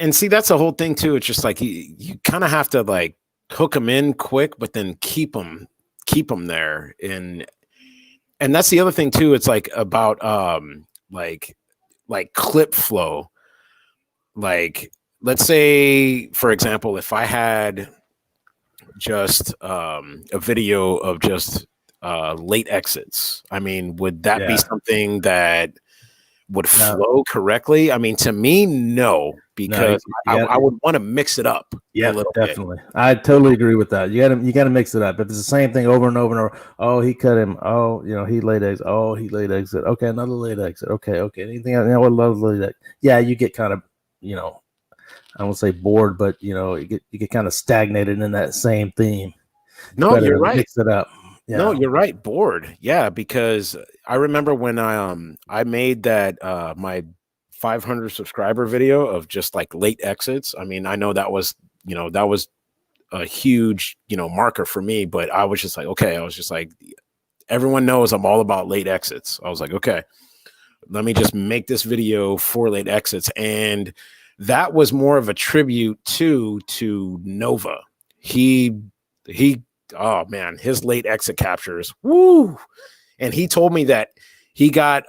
And see, that's the whole thing too. It's just like you kind of have to like hook them in quick, but then keep them there. And that's the other thing too. It's like about like clip flow. Like, let's say, for example, if I had just a video of just late exits, I mean, would that be something that would flow correctly? I mean, to me, no, because I would want to mix it up. Yeah, definitely. Bit. I totally agree with that. You got to mix it up. If it's the same thing over and over and over, oh, he cut him. Oh, he laid exit. Oh, he laid exit. Okay, another late exit. Okay. Anything else? Another late exit. Yeah, you get kind of, I won't say bored, but you get kind of stagnated in that same theme. No, you're right. Mix it up. Yeah. No, you're right. Bored. Yeah, because I remember when I made that my 500 subscriber video of just like late exits. I mean, I know that was a huge marker for me, but I was just like, okay, I was just like, everyone knows I'm all about late exits. I was like, okay, let me just make this video for late exits. And that was more of a tribute to Nova. He, oh man, his late exit captures. Woo. And he told me that he got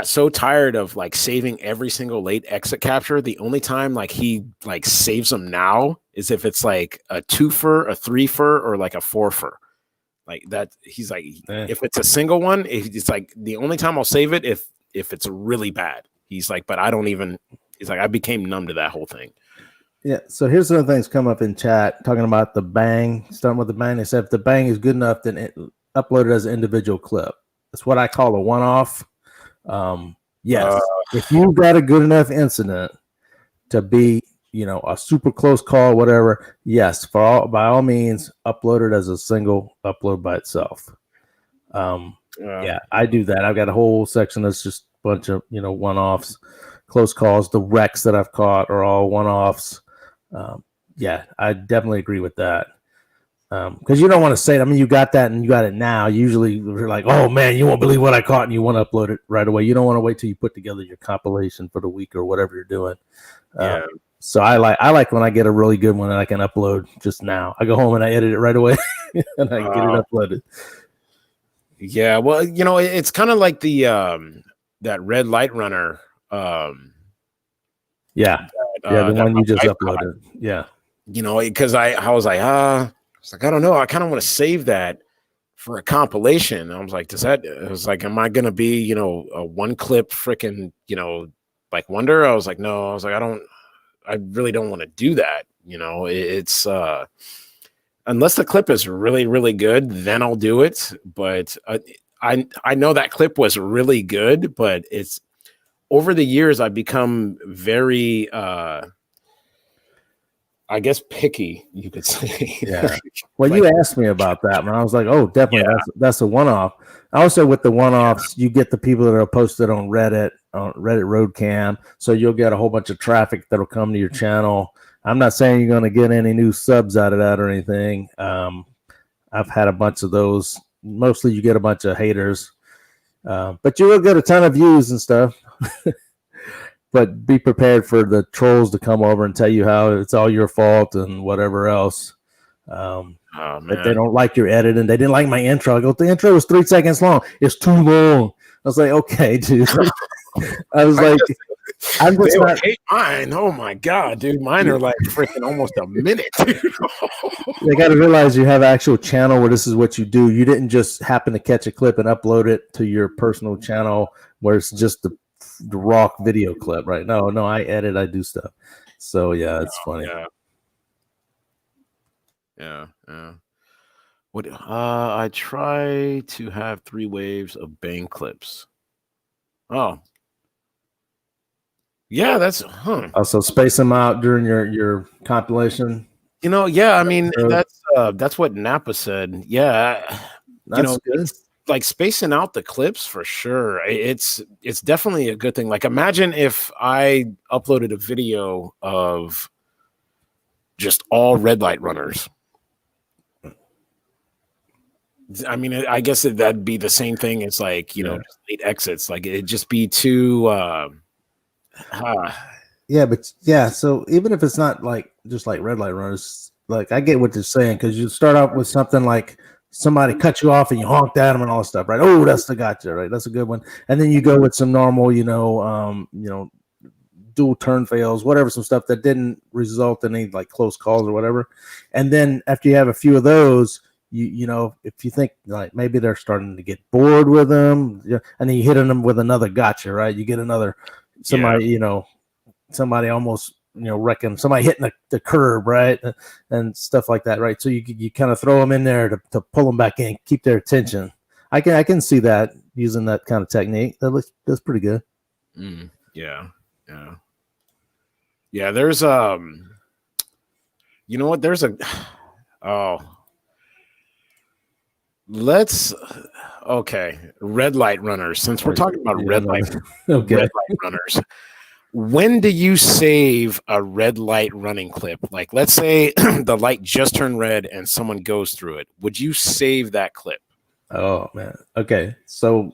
so tired of like saving every single late exit capture. The only time like he like saves them now is if it's like a 2-fer, a 3-fer, or like a 4-fer. Like that, he's like, if it's a single one, it's like the only time I'll save it if it's really bad. He's like, but I don't even. He's like, I became numb to that whole thing. Yeah. So here's some things come up in chat talking about the bang. Starting with the bang, they said if the bang is good enough, then upload it as an individual clip. That's what I call a one-off. Yes, if you've got a good enough incident to be, a super close call, whatever, yes, by all means, upload it as a single upload by itself. Yeah, I do that. I've got a whole section that's just a bunch of, one-offs, close calls. The wrecks that I've caught are all one-offs. Yeah, I definitely agree with that. Because you don't want to say it. I mean, you got that and you got it now. Usually you're like, oh man, you won't believe what I caught, and you want to upload it right away. You don't want to wait till you put together your compilation for the week or whatever you're doing. So I like when I get a really good one and I can upload just now. I go home and I edit it right away and I get it uploaded. Yeah, well, it's kind of like the that red light runner. The one you just uploaded. Yeah. Because I was like, I don't know. I kind of want to save that for a compilation. And I was like, am I going to be, a one clip freaking, like wonder? I was like, no, I really don't want to do that. It's, unless the clip is really, really good, then I'll do it. But I know that clip was really good, but it's over the years, I've become very, I guess picky, you could say. Yeah. Well, like, you asked me about that, and I was like, "Oh, definitely, that's a one-off." Also, with the one-offs, you get the people that are posted on Reddit Roadcam, so you'll get a whole bunch of traffic that'll come to your channel. I'm not saying you're going to get any new subs out of that or anything. I've had a bunch of those. Mostly, you get a bunch of haters, but you will get a ton of views and stuff. But be prepared for the trolls to come over and tell you how it's all your fault and whatever else. If they don't like your edit and they didn't like my intro, I go, the intro was 3 seconds long. It's too long. I was like, okay, dude. I was like, I'm just not hate mine. Oh my god, dude, mine are like freaking almost a minute. They got to realize you have an actual channel where this is what you do. You didn't just happen to catch a clip and upload it to your personal channel where it's just the raw video clip, right? No, I edit, I do stuff. So yeah, it's funny. Yeah. What I try to have 3 waves of bang clips. Oh. Yeah, that's Also space them out during your compilation. Yeah, I mean that's what Napa said. Yeah. That's good. Like spacing out the clips for sure. It's definitely a good thing. Like imagine if I uploaded a video of just all red light runners. I mean, I guess that'd be the same thing as like, just late exits. Like it'd just be too so even if it's not like just like red light runners, like I get what they're saying, because you start out with something like somebody cut you off and you honked at them and all that stuff, right? Oh, that's the gotcha, right? That's a good one. And then you go with some normal, dual turn fails, whatever, some stuff that didn't result in any like close calls or whatever. And then after you have a few of those, if you think like maybe they're starting to get bored with them, and then you hit them with another gotcha, right? You get another somebody, somebody almost wrecking, somebody hitting the curb, right, and stuff like that, right? So you kind of throw them in there to pull them back in, keep their attention. I can see that using that kind of technique. That's pretty good. Yeah. There's there's red light runners. Since we're talking about red light runners. when do you save a red light running clip? Like, let's say the light just turned red and someone goes through it. Would you save that clip? Oh man. Okay. So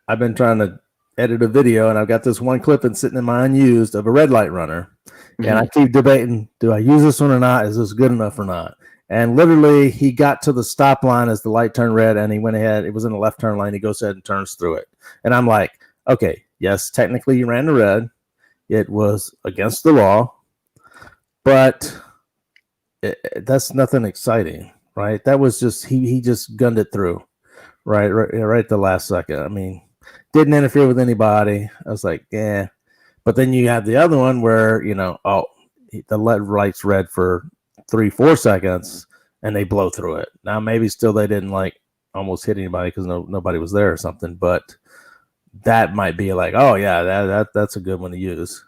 I've been trying to edit a video, and I've got this one clip and sitting in my unused of a red light runner, and I keep debating: do I use this one or not? Is this good enough or not? And literally, he got to the stop line as the light turned red, and he went ahead. It was in the left turn lane. He goes ahead and turns through it, and I'm like, okay, yes, technically you ran the red. It was against the law, but that's nothing exciting, right? That was just he just gunned it through, right at the last second. I mean, didn't interfere with anybody. I was like, yeah. But then you have the other one where, the light's red for 3-4 seconds and they blow through it. Now, maybe still they didn't like almost hit anybody because nobody was there or something. But that might be like, oh, yeah, that's a good one to use.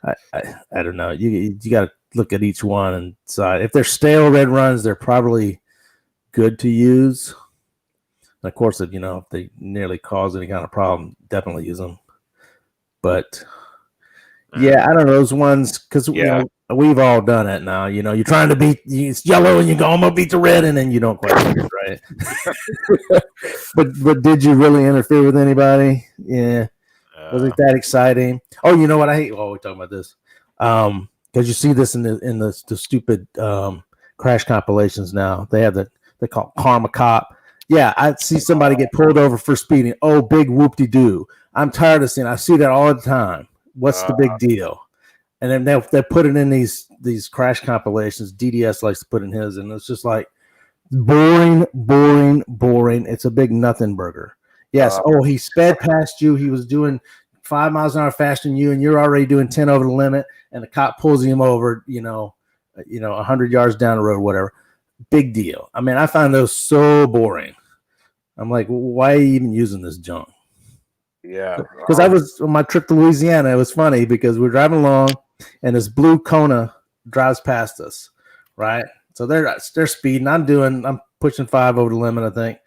I don't know. You got to look at each one and decide. If they're stale red runs, they're probably good to use. And of course, if they nearly cause any kind of problem, definitely use them. But yeah, I don't know those ones because we've all done it now. You're trying to beat it's yellow and you go, I'm gonna beat the red, and then you don't quite get it right. but did you really interfere with anybody? Yeah. Was it that exciting? Oh, you know what I hate? Oh, we're talking about this. Because you see this in the stupid crash compilations now. They call Karma Cop. Yeah, I see somebody get pulled over for speeding. Oh, big whoop-de-doo. I'm tired of seeing. I see that all the time. What's the big deal? And then they put it in these crash compilations. DDS likes to put in his, and it's just like boring. It's a big nothing burger. Yes. He sped past you. He was doing 5 miles an hour faster than you, and you're already doing 10 over the limit. And the cop pulls him over. 100 yards down the road, whatever. Big deal. I mean, I find those so boring. I'm like, why are you even using this junk? Yeah. Because I was on my trip to Louisiana. It was funny because we're driving along, and this blue Kona drives past us, right? So they're speeding. I'm pushing 5 over the limit, I think.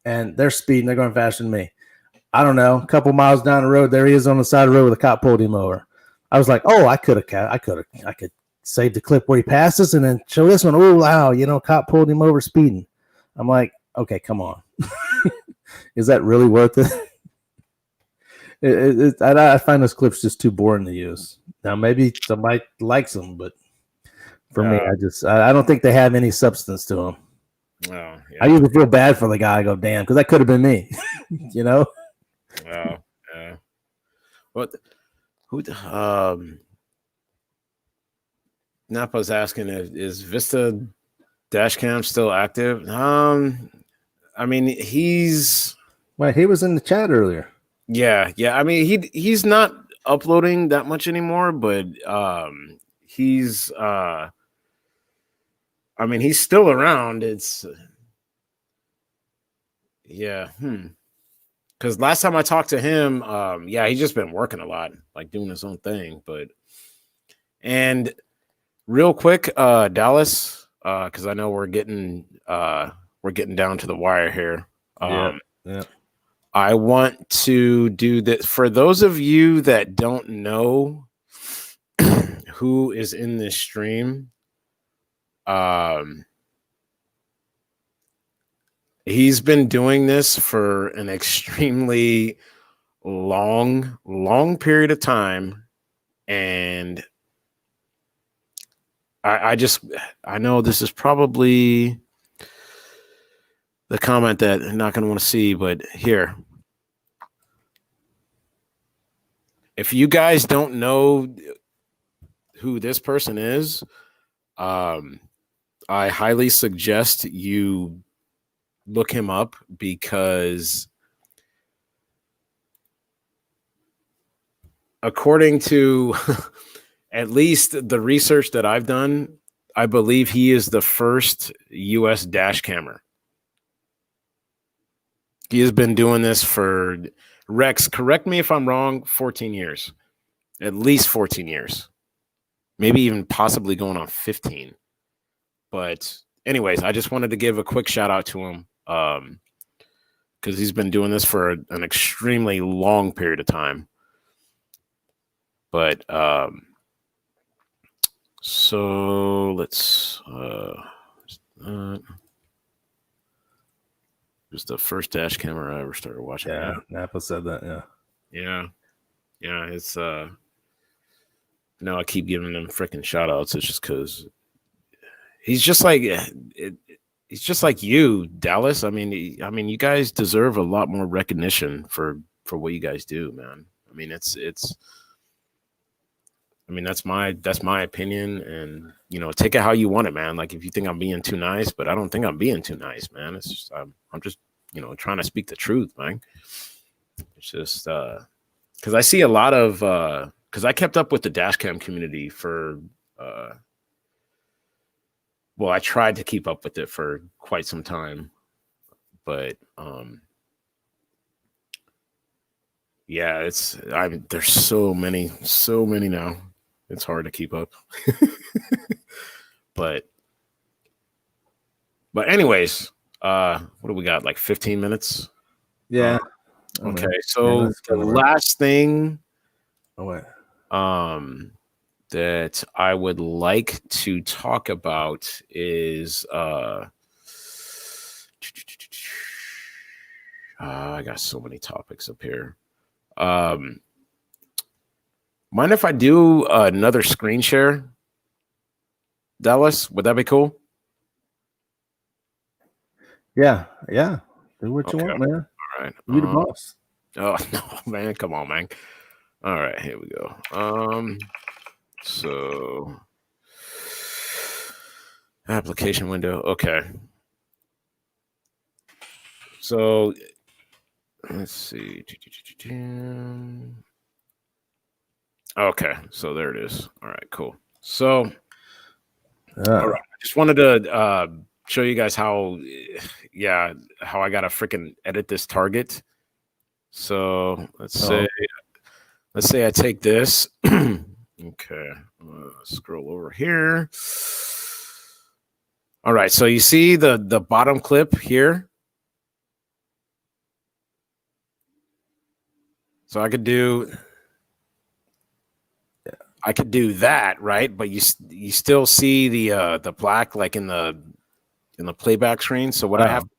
And they're speeding. They're going faster than me. I don't know. A couple miles down the road, there he is on the side of the road where the cop pulled him over. I was like, oh, I could save the clip where he passed us and then show this one. Oh, wow. Cop pulled him over speeding. I'm like, okay, come on. Is that really worth it? I find those clips just too boring to use. Now, maybe somebody likes them, but for me, I don't think they have any substance to them. Oh, yeah. I usually feel bad for the guy. I go, damn, because that could have been me. Oh, yeah. What? Who? Napa's asking, is Vista Dashcam still active? I mean, he was in the chat earlier. Yeah. I mean, he's not uploading that much anymore, but he's he's still around. It's because last time I talked to him, he's just been working a lot, like doing his own thing. And real quick, Dallas, because I know we're getting down to the wire here. Yeah. I want to do that for those of you that don't know who is in this stream. He's been doing this for an extremely long period of time, and I know this is probably the comment that I'm not going to want to see, but here. If you guys don't know who this person is, I highly suggest you look him up because according to at least the research that I've done, I believe he is the first U.S. dash camera. He has been doing this for, Rex, correct me if I'm wrong, 14 years. At least 14 years. Maybe even possibly going on 15. But anyways, I just wanted to give a quick shout out to him because he's been doing this for an extremely long period of time. But so let's just the first dash camera I ever started watching. Yeah, Napa said that. Yeah. It's now I keep giving them freaking shout outs. It's just because he's just like he's just like you, Dallas. I mean, you guys deserve a lot more recognition for what you guys do, man. I mean, it's. I mean, that's my opinion, and take it how you want it, man. Like if you think I'm being too nice, but I don't think I'm being too nice, man. It's just I'm just trying to speak the truth, man. It's just because I see a lot of because I kept up with the dashcam community for well, I tried to keep up with it for quite some time, but yeah, there's so many now. It's hard to keep up. but anyways, what do we got? Like 15 minutes? Yeah. Okay, so the last thing that I would like to talk about is I got so many topics up here. Mind if I do another screen share, Dallas? Would that be cool? Yeah. Do what you want, man. All right. You the boss. Oh no, man! Come on, man. All right, here we go. So application window. Okay. So let's see. Okay, so there it is. All right, cool. So, all right, I just wanted to show you guys how I gotta freaking edit this target. So let's say I take this. Okay, scroll over here. All right, so you see the bottom clip here. So I could do that, right? But you still see the black like in the playback screen. So what I have to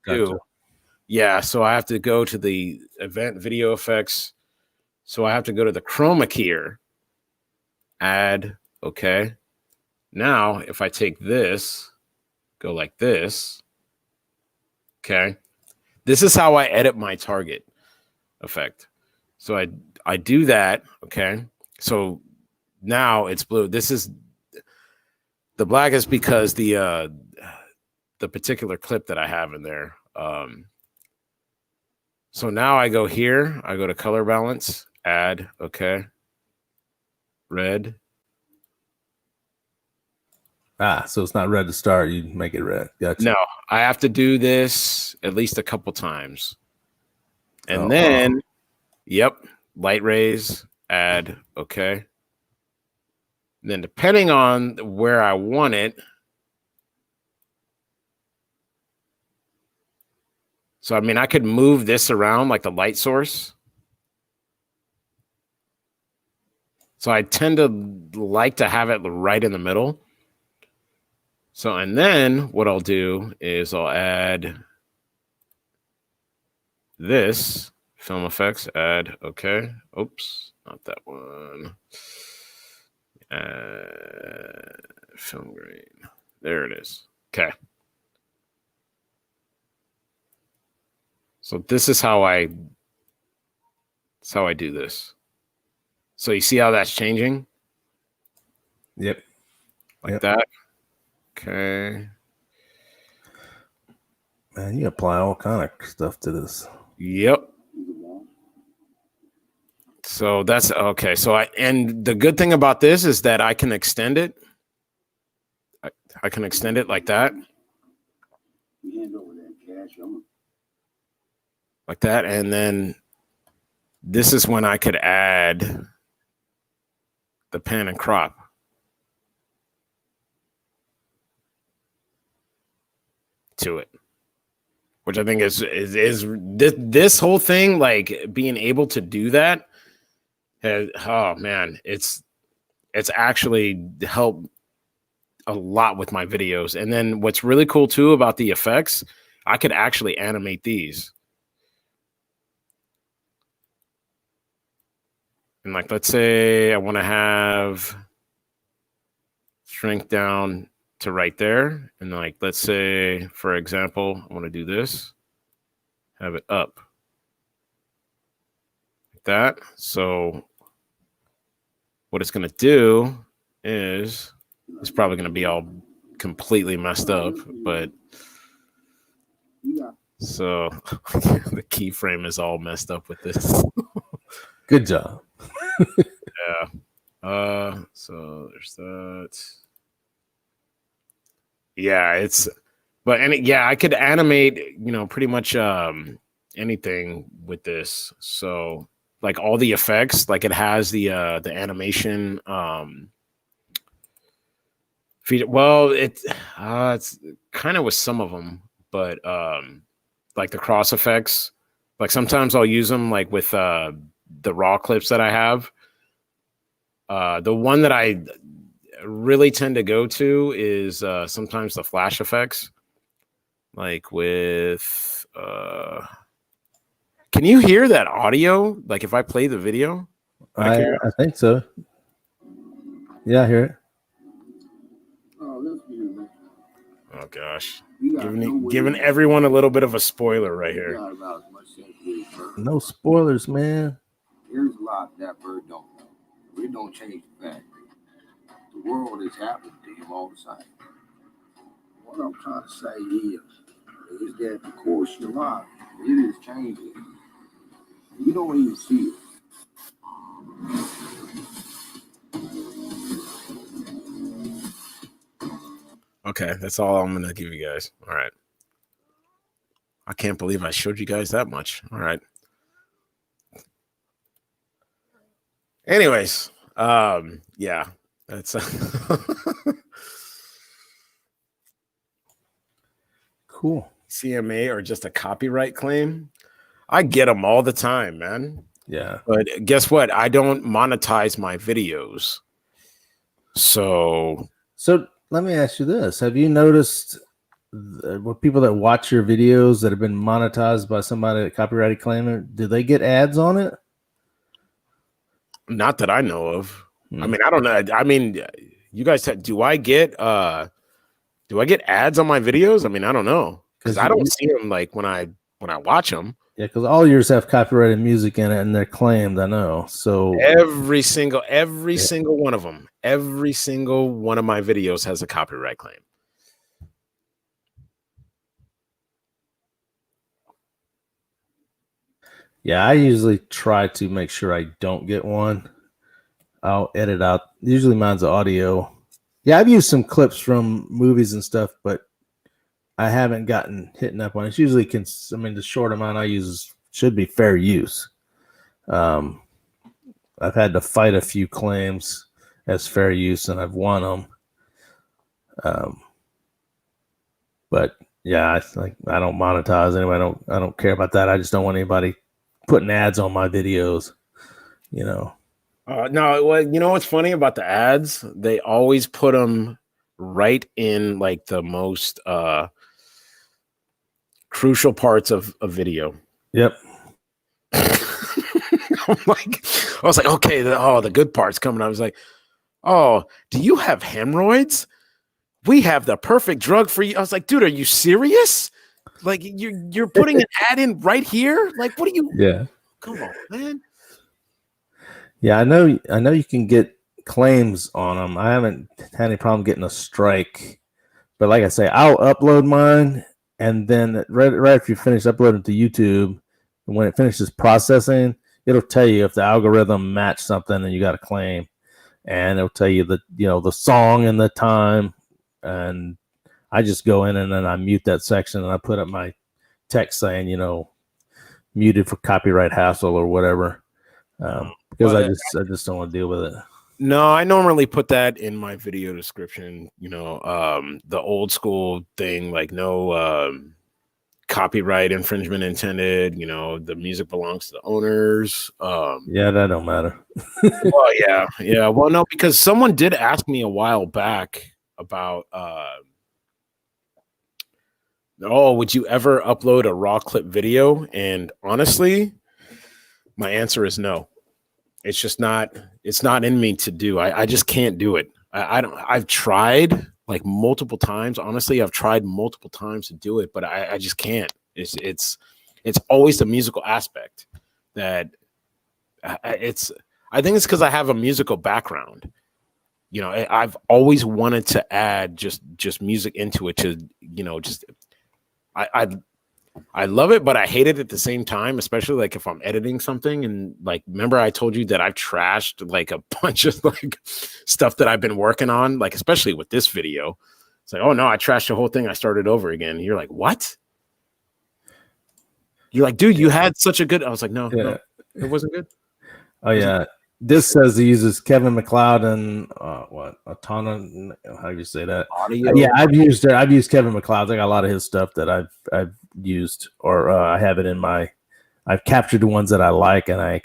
do, so I have to go to the event video effects. So I have to go to the chroma keyer, add, okay. Now if I take this, go like this, okay. This is how I edit my target effect. So I do that, okay. So now it's blue. This is the black is because the particular clip that I have in there. So now I go here, I go to color balance, add, okay. Red. So it's not red to start. You make it red. Gotcha. No, I have to do this at least a couple times. And then, yep, light rays, add, okay. And then depending on where I want it, so I mean, I could move this around like the light source. So I tend to like to have it right in the middle. So, and then what I'll do is I'll add this film effects, add, okay. Oops, not that one. Film grain. There it is. Okay. So this is how I do this. So you see how that's changing? Yep. Like that. Okay. Man, you apply all kind of stuff to this. Yep. So that's okay. So and the good thing about this is that I can extend it. I can extend it like that. Like that. And then this is when I could add the pan and crop. To it, which I think is this whole thing, like being able to do that. Oh man, it's it's actually helped a lot with my videos. And then what's really cool too about the effects, I could actually animate these. And like, let's say I want to have shrink down to right there. And like, let's say, for example, I want to do this, have it up like that. So what it's going to do is it's probably going to be all completely messed up, but so the keyframe is all messed up with this. Good job. Yeah. So there's that. Yeah, I could animate, pretty much anything with this. So like all the effects, like it has the animation feed. Well, it's kind of with some of them, but like the cross effects, like sometimes I'll use them like with the raw clips that I have. The one that I really tend to go to is sometimes the flash effects, like with can you hear that audio? Like if I play the video? I think so. Yeah, I hear it. Oh gosh. Giving everyone a little bit of a spoiler right here. No spoilers, man. Here's a lot that bird don't know. It don't change the fact that the world is happening to him all the time. What I'm trying to say is that the course of your life, it is changing. You don't even see it. Okay, that's all I'm gonna give you guys. All right. I can't believe I showed you guys that much. All right. Anyways, yeah, that's cool. CMA or just a copyright claim. I get them all the time, man. Yeah. But guess what? I don't monetize my videos. So let me ask you this. Have you noticed what people that watch your videos that have been monetized by somebody that copyrighted claim it, do they get ads on it? Not that I know of. I mean, I don't know. I mean, you guys do I get ads on my videos? I mean, I don't know. Because I don't see them like when I watch them. Yeah, because all yours have copyrighted music in it and they're claimed, I know. So every single one of them, every single one of my videos has a copyright claim. Yeah, I usually try to make sure I don't get one. I'll edit out. Usually mine's audio. Yeah, I've used some clips from movies and stuff, but I haven't gotten hit up on it. It's usually the short amount I use should be fair use. I've had to fight a few claims as fair use, and I've won them. But yeah, I don't monetize anyway. I don't care about that. I just don't want anybody putting ads on my videos. No, well, you know what's funny about the ads? They always put them right in like the most crucial parts of a video. Yep. I was like, okay, the good part's coming. I was like, oh, do you have hemorrhoids? We have the perfect drug for you. I was like, dude, are you serious? Like you're putting an ad in right here? Like, what are you? Yeah. Come on, man. Yeah, I know you can get claims on them. I haven't had any problem getting a strike. But like I say, I'll upload mine, and then right after you finish uploading to YouTube, and when it finishes processing, it'll tell you if the algorithm matched something and you got a claim. And it'll tell you the song and the time. And I just go in and then I mute that section and I put up my text saying, muted for copyright hassle or whatever. Because I just don't want to deal with it. No, I normally put that in my video description, the old school thing, like no copyright infringement intended. The music belongs to the owners. Yeah, that don't matter. Well, yeah. Well, no, because someone did ask me a while back about, would you ever upload a raw clip video? And honestly, my answer is no. It's just not. It's not in me to do. I just can't do it. I don't. I've tried like multiple times. Honestly, I've tried multiple times to do it, but I just can't. It's always the musical aspect that it's. I think it's because I have a musical background. I've always wanted to add just music into it to just. I love it, but I hate it at the same time, especially like if I'm editing something. And like, remember I told you that I've trashed like a bunch of like stuff that I've been working on, like especially with this video. It's like, oh no, I trashed the whole thing. I started over again. And you're like, what? You're like, dude, you had such a good. I was like, no, it wasn't good. Oh yeah. This says he uses Kevin MacLeod and Autonomous. How do you say that? Audio. Yeah, I've used Kevin MacLeod. I got a lot of his stuff that I've used, or I have it in my. I've captured the ones that I like, and I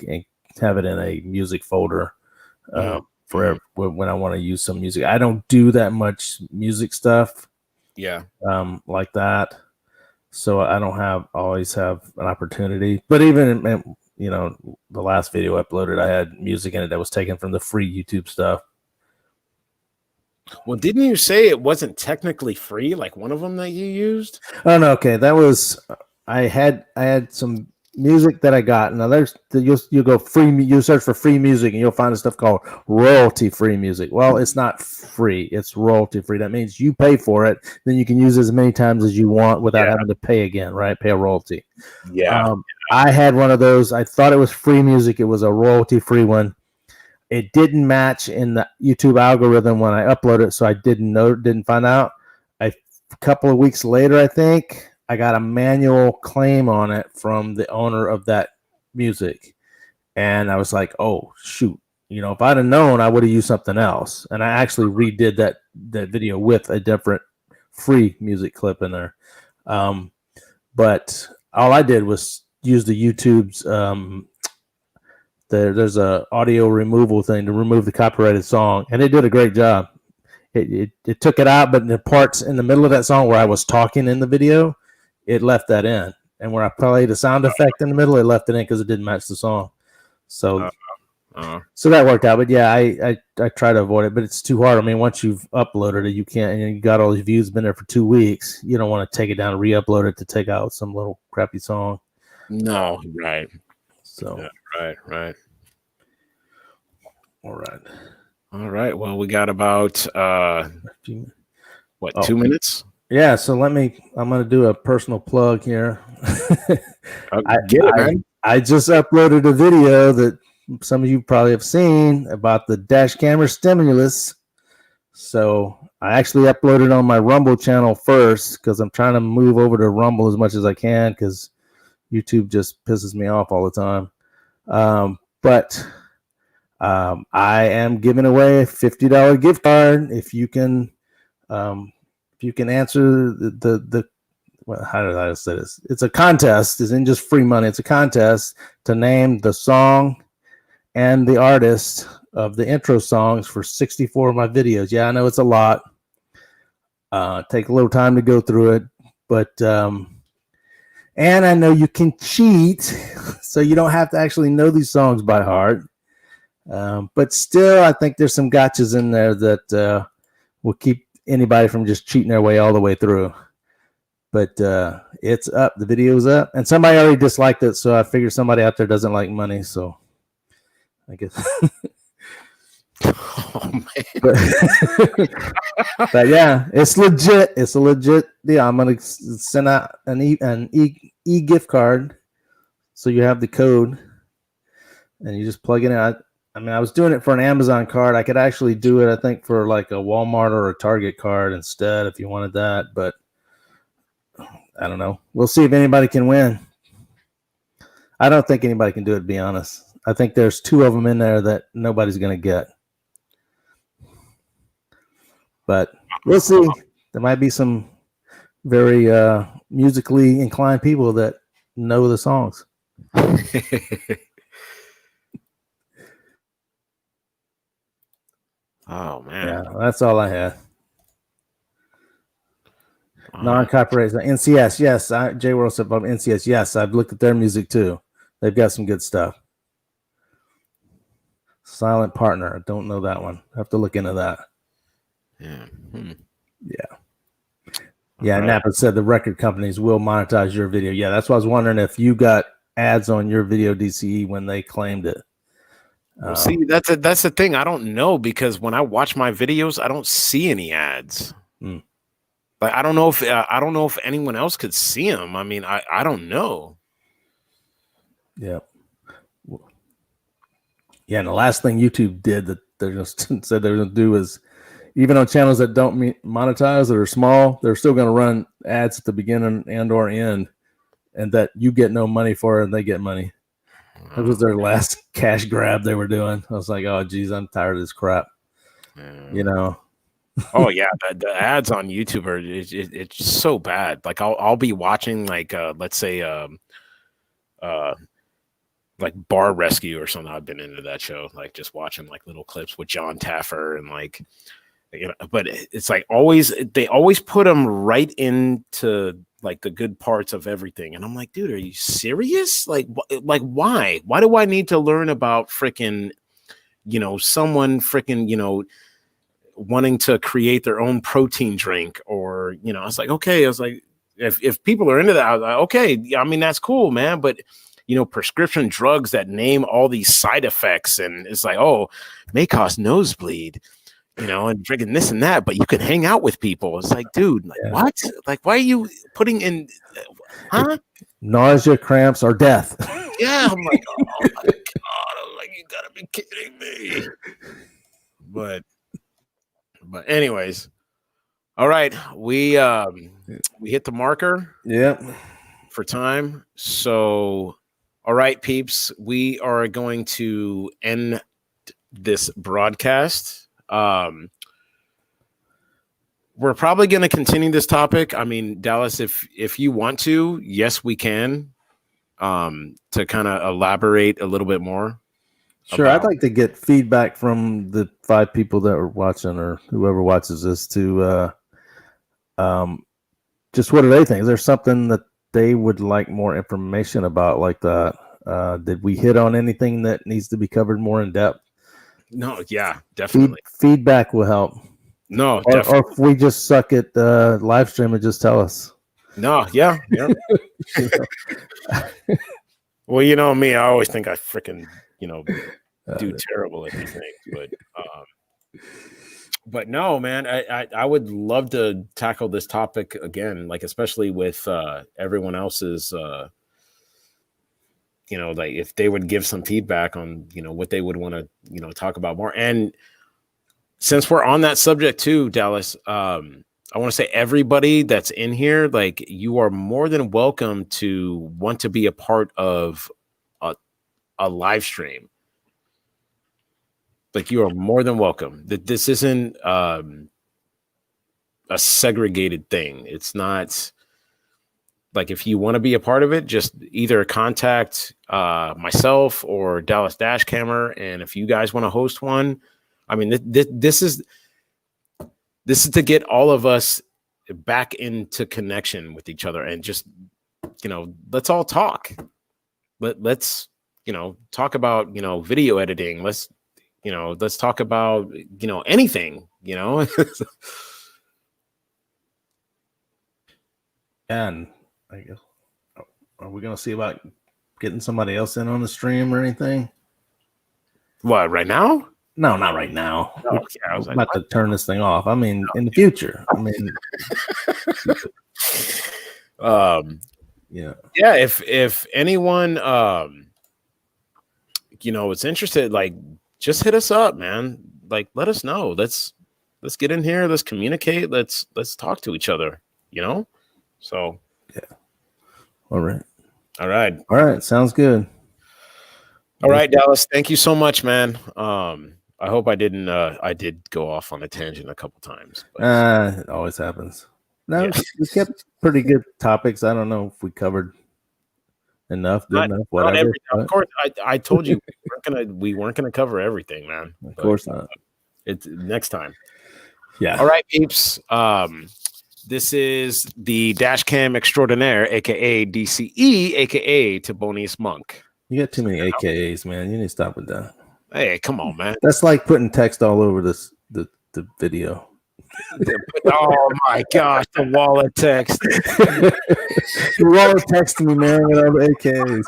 have it in a music folder for when I want to use some music. I don't do that much music stuff. Yeah. Like that. So I don't always have an opportunity, but even the last video I uploaded, I had music in it that was taken from the free YouTube stuff. Well, didn't you say it wasn't technically free? Like one of them that you used? Oh no, okay, that was I had some music that I got. Now you'll go free. You search for free music and you'll find stuff called royalty free music. Well, it's not free; it's royalty free. That means you pay for it, then you can use it as many times as you want without having to pay again. Right? Pay a royalty. Yeah. I had one of those. I thought it was free music. It was a royalty free one. It didn't match in the YouTube algorithm when I uploaded it, so I didn't find out. A couple of weeks later, I think, I got a manual claim on it from the owner of that music. And I was like, oh, shoot. If I'd have known, I would have used something else. And I actually redid that video with a different free music clip in there. But all I did was use the YouTube's there's a audio removal thing to remove the copyrighted song, and it did a great job. It took it out, but in the parts in the middle of that song where I was talking in the video, it left that in, and where I played a sound effect in the middle, it left it in because it didn't match the song. So that worked out. But yeah, I try to avoid it, but it's too hard. I mean, once you've uploaded it, you can't, and you got all these views, been there for 2 weeks. You don't want to take it down and re-upload it to take out some little crappy song. No, right. So yeah, right. All right. Well, we got about 2 minutes? Yeah, so I'm going to do a personal plug here. I just uploaded a video that some of you probably have seen about the dash camera stimulus. So I actually uploaded on my Rumble channel first because I'm trying to move over to Rumble as much as I can because YouTube just pisses me off all the time. But I am giving away a $50 gift card if you can answer how did I say this? It's a contest. It's in just free money. It's a contest to name the song and the artist of the intro songs for 64 of my videos. Yeah, I know it's a lot. Take a little time to go through it, but and I know you can cheat, so you don't have to actually know these songs by heart. But still, I think there's some gotchas in there that will keep anybody from just cheating their way all the way through. But it's up. The video's up. And somebody already disliked it, so I figured somebody out there doesn't like money, so I guess. Oh, man. But yeah, it's legit. It's a legit deal. I'm going to send out an e-gift card so you have the code, and you just plug it in. I mean, I was doing it for an Amazon card. I could actually do it, I think, for like a Walmart or a Target card instead if you wanted that. But I don't know. We'll see if anybody can win. I don't think anybody can do it, to be honest. I think there's 2 of them in there that nobody's going to get. But we'll see. There might be some very musically inclined people that know the songs. Oh man. Yeah, that's all I had. All right. Non-copyright NCS, yes. J World said about NCS, yes. I've looked at their music too. They've got some good stuff. Silent Partner, I don't know that one. I have to look into that. Yeah. Yeah, All right. Napa said the record companies will monetize your video. Yeah, that's why I was wondering if you got ads on your video DCE when they claimed it. Well, see, that's the thing. I don't know, because when I watch my videos, I don't see any ads. Mm. Like I don't know if anyone else could see them. I mean, I don't know. Yeah. Yeah, and the last thing YouTube did that they just said they were going to do is, even on channels that don't monetize, that are small, they're still going to run ads at the beginning and or end, and that you get no money for it and they get money. That was their last cash grab they were doing. I was like, oh, geez, I'm tired of this crap. You know? Oh yeah, the ads on YouTube are it's so bad. Like I'll be watching like let's say like Bar Rescue or something. I've been into that show, like just watching like little clips with John Taffer and like, you know, but it's like they always put them right into like the good parts of everything. And I'm like, dude, are you serious? Like why? Why do I need to learn about freaking, you know, someone freaking, you know, wanting to create their own protein drink? Or, you know, I was like, if people are into that, I was like, okay, I mean, that's cool, man. But you know, prescription drugs that name all these side effects, and it's like, oh, may cause nosebleed, you know, and drinking this and that, but you can hang out with people. It's like, dude, like what? Like, why are you putting in nausea, cramps, or death? Yeah, I'm like, oh my god, I'm like, you gotta be kidding me. But anyways, all right, we hit the marker. Yep. For time. So all right, peeps, we are going to end this broadcast. We're probably going to continue this topic. I mean, Dallas, if you want to, yes, we can, to kind of elaborate a little bit more. Sure. I'd like to get feedback from the 5 people that are watching, or whoever watches this, to just what do they think? Is there something that they would like more information about, like that? Did we hit on anything that needs to be covered more in depth? No, yeah, definitely. Feedback will help. No, or if we just suck at live stream, and just tell us. No, yeah. Well, you know me, I always think I freaking, you know, do terrible at these things, but no, man, I would love to tackle this topic again, like especially with everyone else's, you know, like if they would give some feedback on, you know, what they would want to, you know, talk about more. And since we're on that subject too, Dallas, I want to say everybody that's in here, like you are more than welcome to want to be a part of a live stream. Like you are more than welcome. That this isn't a segregated thing. It's not like, if you want to be a part of it, just either contact myself or Dallas Dashcammer. And if you guys want to host one, I mean, this is to get all of us back into connection with each other, and just, you know, let's all talk. Let's, you know, talk about, you know, video editing. Let's talk about, you know, anything, you know. And I guess, are we going to see about getting somebody else in on the stream or anything? What, right now? No, not right now. Oh, yeah, I was about to turn this thing off. I mean, in the future. I mean, yeah. If anyone, you know, is interested, like, just hit us up, man. Like, let us know. Let's get in here. Let's communicate. Let's talk to each other, you know? So, yeah. All right. Sounds good. All right, Dallas. Thank you so much, man. I hope I didn't, I did go off on a tangent a couple times. It always happens. No, Yeah. we kept pretty good topics. I don't know if we covered enough, good enough, whatever. Of course, I told you we weren't gonna cover everything, man. Of course not. It's next time. Yeah. All right, peeps. This is the dash cam extraordinaire, aka DCE, aka Tibonius Monk. You got too many AKAs, man. You need to stop with that. Hey, come on, man. That's like putting text all over the video. Oh my gosh, the wall of text. The wall of text me, man, with all the AKAs.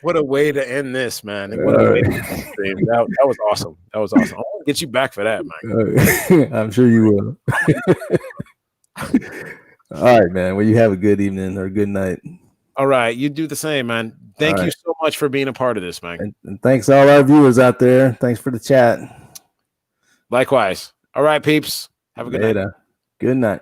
What a way to end this, man. What a way to end this stream. That was awesome. That was awesome. I want to get you back for that, man. I'm sure you will. All right, man. Well, you have a good evening or a good night. All right. You do the same, man. Thank you so much for being a part of this, man. And thanks to all our viewers out there. Thanks for the chat. Likewise. All right, peeps. Have a good night. Good night.